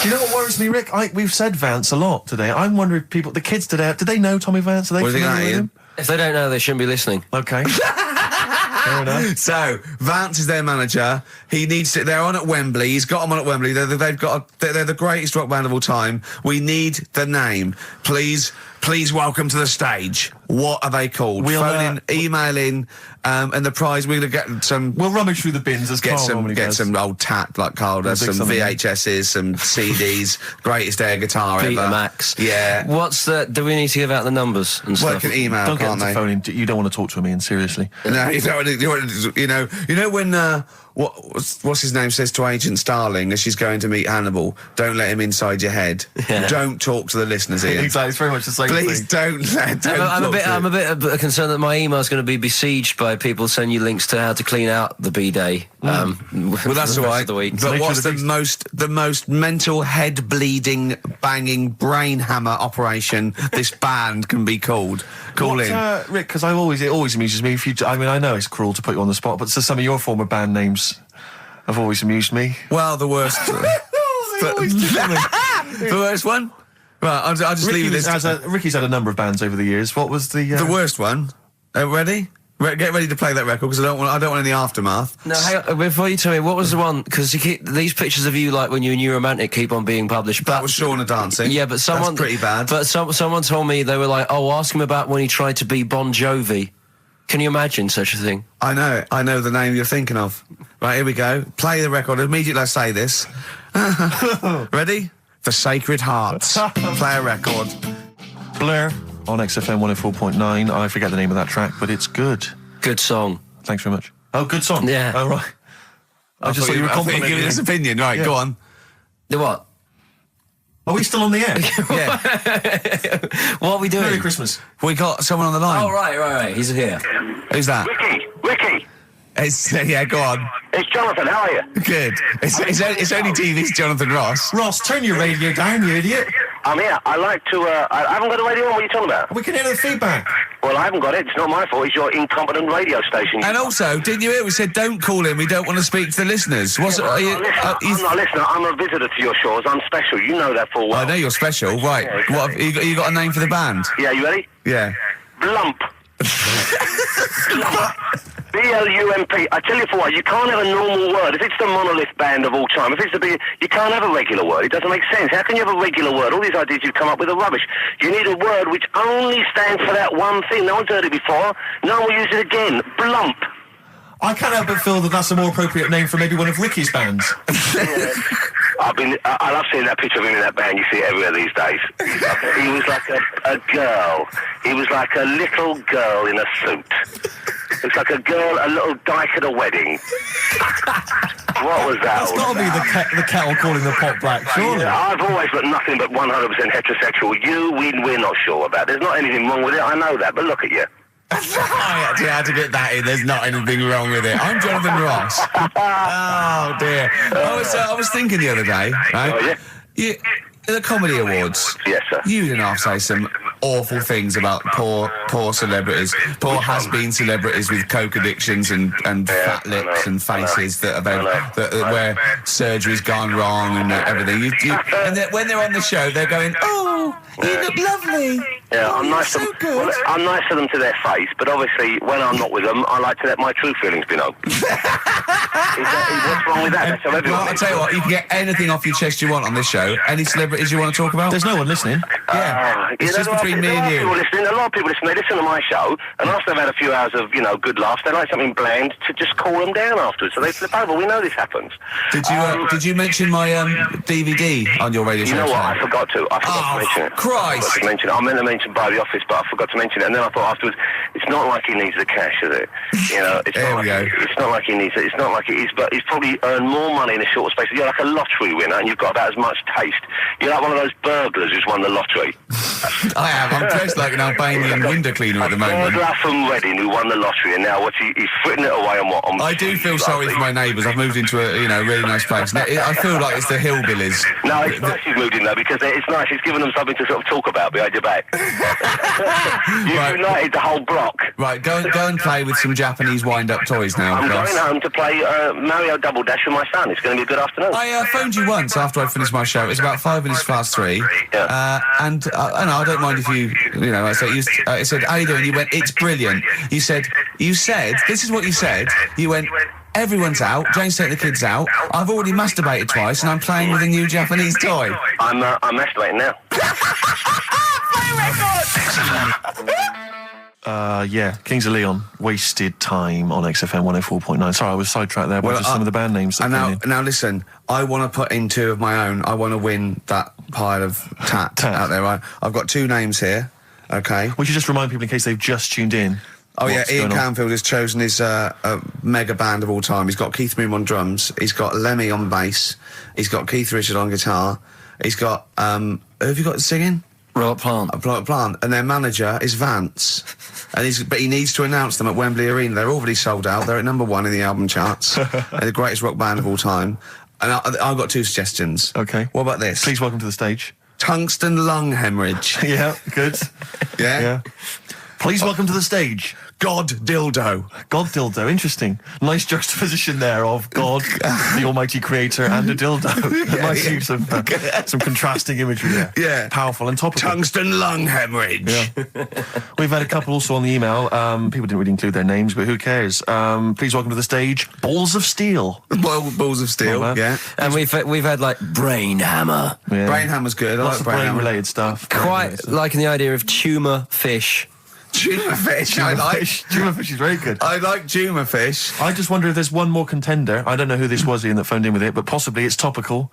Do you know what worries me, Rick? We've said Vance a lot today. I'm wondering if the kids today, do they know Tommy Vance? Are they What do you think, familiar with Ian? him? If they don't know, they shouldn't be listening. Okay. Fair enough. So Vance is their manager. He needs to. They're on at Wembley. He's got them on at Wembley. They're the greatest rock band of all time. We need the name. Please welcome to the stage. What are they called? We'll, Phone in, email in, and the prize we're gonna get some. We'll rummage through the bins as Carl normally does. Some old tat like Carl does. We'll Some dig VHSs, some CDs. Greatest air guitar ever. Betamax. Yeah. Do we need to give out the numbers and Well, stuff? they can email, Don't get can't them they? to phone in. You don't want to talk to him, Ian, seriously. No, you know when what's his name says to Agent Starling as she's going to meet Hannibal, don't let him inside your head. Yeah. Don't talk to the listeners, Ian. Exactly, it's very much the same Please thing. I'm a bit concerned that my email's going to be besieged by people sending you links to how to clean out the B-Day. Well, that's all right. The week. But Nature what's of the the most mental, head bleeding, banging brain hammer operation this band can be called? Call in. Rick, because it always amuses me. I know it's cruel to put you on the spot, but some of your former band names have always amused me. Well, the worst. The worst one. Right, I'll just leave you this. Ricky's had a number of bands over the years. What was the worst one? Ready? Get ready to play that record because I don't want any aftermath. No, hang on, before you tell me, what was the one? Because these pictures of you, like when you're a new romantic, keep on being published. That was Shauna dancing. Yeah, but someone... That's pretty bad. But someone told me, they were like, oh, ask him about when he tried to be Bon Jovi. Can you imagine such a thing? I know the name you're thinking of. Right, here we go. Play the record. Immediately I say this. Ready? The Sacred Hearts. Play a record. Blur on XFM 104.9. I forget the name of that track, but it's good. Good song. Thanks very much. Oh, good song. Yeah. Oh, right. I just thought you were complimenting giving his opinion. Right, Yeah. go on. The what? Are we still on the air? Yeah. What are we doing? Merry Christmas. We got someone on the line. Oh, right. He's here. Who's that? Ricky, Yeah, go on. it's Jonathan. How are you? Good. It's only TV's Jonathan Ross. Ross, turn your radio down, you idiot. I'm here. I like to. I haven't got a radio on. What are you talking about? We can hear the feedback. Well, I haven't got it. It's not my fault. It's your incompetent radio station. And also, didn't you hear? We said don't call him. We don't want to speak to the listeners. I'm not a listener. I'm a visitor to your shores. I'm special. You know that full well. I know you're special, right? Yeah, exactly. What have you got a name for the band? Yeah, you ready? Yeah. Blump. B-L-U-M-P. I tell you for what, you can't have a normal word. If it's the monolith band of all time, if it's the big, you can't have a regular word. It doesn't make sense. How can you have a regular word? All these ideas you've come up with are rubbish. You need a word which only stands for that one thing. No one's heard it before. No one will use it again. Blump. I can't help but feel that that's a more appropriate name for maybe one of Ricky's bands. Yeah. I love seeing that picture of him in that band. You see it everywhere these days. He was like a girl. He was like a little girl in a suit. It's like a little dyke at a wedding. What was that? It's got to be the kettle calling the pot black, surely. I've always got nothing but 100% heterosexual. We're not sure about. There's not anything wrong with it, I know that, but look at you. I actually had to get that in. There's not anything wrong with it. I'm Jonathan Ross. Oh dear. I was thinking the other day, right? Oh, yeah? The Comedy Awards. Yes, sir. You didn't half say some awful things about poor celebrities, poor has-been celebrities with coke addictions and fat lips and faces that where surgery's gone wrong and everything. And when they're on the show, they're going, "Oh, you look lovely." Yeah, I'm nice Well, I'm nice to them to their face, but obviously when I'm not with them, I like to let my true feelings be known. What's wrong with that? That's how everyone Well, I'll tell you what, you can get anything off your chest you want on this show. Any celebrities you want to talk about? There's no one listening. Yeah, it's just between me and you. A lot of people listen. They listen to my show, and after they've had a few hours of good laughs, they like something bland to just cool them down afterwards. So they flip over. We know this happens. Did you mention my DVD on your radio show? You know what? I forgot to mention it. Christ! I meant to mention by the office, but I forgot to mention it. And then I thought afterwards, it's not like he needs the cash, is it? It's not like he needs it. It's not like it is, but he's probably earned more money in a short space. You're like a lottery winner, and you've got about as much taste. You're like one of those burglars who's won the lottery. I am. I'm dressed like an Albanian window cleaner at the moment. Burglar from Reading who won the lottery, and now he's fritting it away on what? I do feel sorry for my neighbours. I've moved into a really nice place. I feel like it's the hillbillies. No, it's nice he's moved in though, because it's nice. It's given them something to sort of talk about behind your back. You've united the whole block. Right, go and play with some Japanese wind-up toys now. I'm going home to play Mario Double Dash with my son. It's going to be a good afternoon. I phoned you once after I finished my show. It's about 5 minutes past 3. Yeah. And I don't mind if I said, how you doing? You went, it's brilliant. You said, this is what you said. You went, everyone's out. Jane's taking the kids out. I've already masturbated twice, and I'm playing with a new Japanese toy. I'm masturbating now. Kings of Leon, Wasted Time on XFM 104.9. Sorry, I was sidetracked there by just some of the band names. Now listen, I want to put in 2 of my own. I want to win that pile of tat out there. Right? I've got 2 names here. Okay. We should just remind people in case they've just tuned in. Oh yeah, Ian Canfield has chosen his mega band of all time. He's got Keith Moon on drums. He's got Lemmy on bass. He's got Keith Richard on guitar. He's got who have you got singing? Robert Plant. Robert Plant. And their manager is Vance. But he needs to announce them at Wembley Arena. They're already sold out. They're at number 1 in the album charts. They're the greatest rock band of all time. And I've got 2 suggestions. Okay. What about this? Please welcome to the stage. Tungsten lung hemorrhage. Yeah, good. Yeah? Please welcome to the stage. God dildo. God dildo, interesting. Nice juxtaposition there of God, the Almighty Creator, and a dildo. Nice use of some contrasting imagery there. Yeah. Powerful and topical. Tungsten lung hemorrhage. Yeah. We've had a couple also on the email. People didn't really include their names, but who cares? Please welcome to the stage, Balls of Steel. Balls of Steel, yeah. And we've had like Brain Hammer. Yeah. Brain Hammer's good. I Lots like of Brain Hammer. brain-related stuff. Quite liking the idea of tumour fish. Tuna fish, I like. Tuna fish is very good. I like tuna fish. I just wonder if there's one more contender. I don't know who this was, Ian, that phoned in with it, but possibly it's topical.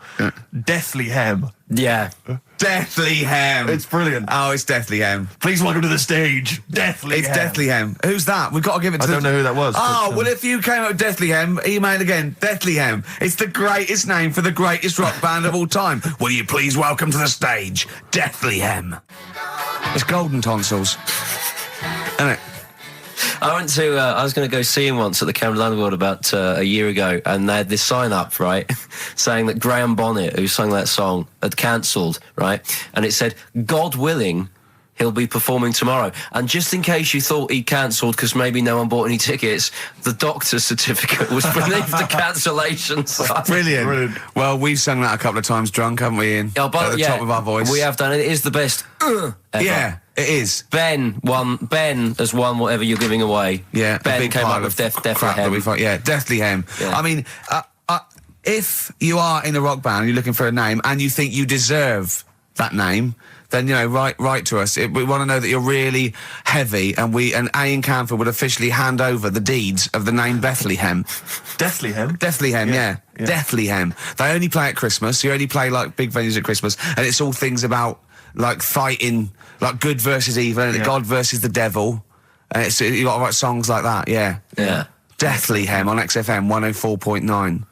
Deathly Hem. Yeah. Deathly Hem. It's brilliant. Oh, it's Deathly Hem. Please welcome to the stage, Deathly Hem. It's Deathly Hem. Who's that? We've got to give it to I don't know who that was. Oh, but, well, if you came up with Deathly Hem, email again. Deathly Hem. It's the greatest name for the greatest rock band of all time. Will you please welcome to the stage, Deathly Hem? It's Golden Tonsils. Isn't it? I was going to go see him once at the Camden Underworld about a year ago, and they had this sign up, right, saying that Graham Bonnet, who sang that song, had cancelled, right, and it said, God willing, he'll be performing tomorrow. And just in case you thought he cancelled because maybe no one bought any tickets, the doctor's certificate was beneath the cancellation sign. Brilliant. Well, we've sung that a couple of times drunk, haven't we, Ian? At the top of our voice. We have done it. It is the best ever. Yeah, it is. Ben has won whatever you're giving away. Yeah, Ben came up with Deathly Hem. Deathly Hem. Yeah. I mean, if you are in a rock band and you're looking for a name and you think you deserve that name, then, write to us. We want to know that you're really heavy, and Ian Canfield would officially hand over the deeds of the name Bethlehem. Bethlehem? Bethlehem, yeah. Bethlehem. They only play at Christmas. You only play, like, big venues at Christmas, and it's all things about, like, fighting, like, good versus evil, and God versus the devil. And you got to write songs like that, yeah. Yeah. Bethlehem on XFM 104.9.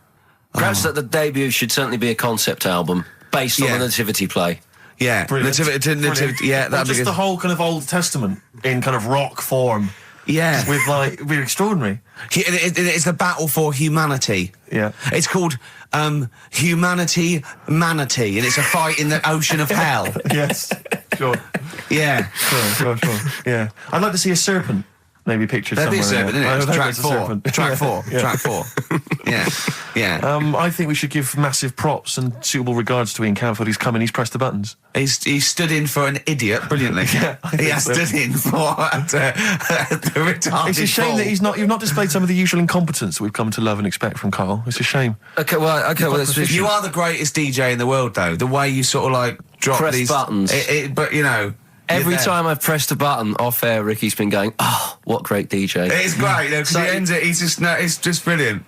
Perhaps that the debut should certainly be a concept album based on the Nativity play. Yeah, Brilliant. Nativity, yeah, Or that'd be just good. the whole kind of Old Testament in kind of rock form. Yeah. With like, it'd be extraordinary. It's the battle for humanity. Yeah. It's called Humanity Manatee, and it's a fight in the ocean of hell. Yes. Sure. Yeah. Sure. Yeah. I'd like to see a serpent maybe pictured That'd be a somewhere. serpent, isn't it? I Track think it's a 4. serpent. Track 4. Yeah. Track 4. Yeah. I think we should give massive props and suitable regards to Ian Canfield. He's come in, he's pressed the buttons. He stood in for an idiot brilliantly. Yeah, I he think has so. stood in for the retarded. It's a shame fool. that you've not displayed some of the usual incompetence that we've come to love and expect from Carl. It's a shame. Okay, well, it's You are the greatest DJ in the world, though. The way you sort of like drop Press these buttons. But you know, every you're there. time I've pressed a button off air, Ricky's been going, "Oh, what great DJ!" It's great because So- he ends it. He's just it's just brilliant.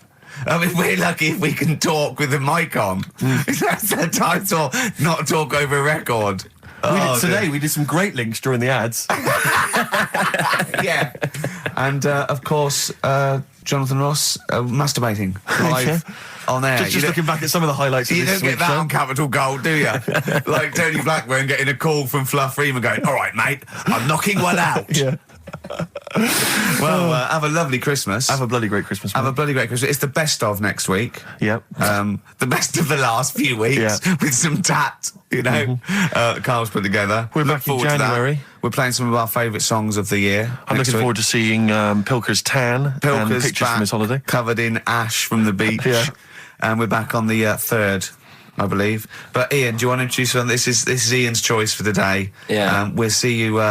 I mean, we're lucky if we can talk with the mic on. That's the title, not talk over a record. We did some great links during the ads. Yeah. And, of course, Jonathan Ross masturbating live on air. Just looking back at some of the highlights of You this don't get week's that show. on Capital Gold, do you? Like Tony Blackburn getting a call from Fluff Freeman going, all right, mate, I'm knocking one out. Yeah. Well, have a lovely Christmas. Have a bloody great Christmas. Have a mate. bloody great Christmas. It's the best of next week. Yep. The best of the last few weeks with some tat, you know, that Carl's put together. We're Look back in forward to that. January. We're playing some of our favourite songs of the year. I'm looking forward to seeing Pilker's tan and Pilker's pictures back, from his holiday. covered in ash from the beach. Yeah. And we're back on the 3rd, I believe. But Ian, do you want to introduce one? This is Ian's choice for the day. Yeah. We'll see you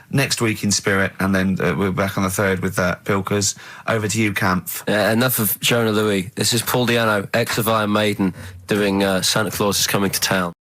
next week in spirit, and then we're back on the 3rd with Pilkers. Over to you, Kampf. Enough of Jonah Louis. This is Paul Di'Anno, ex of Iron Maiden, doing Santa Claus is Coming to Town.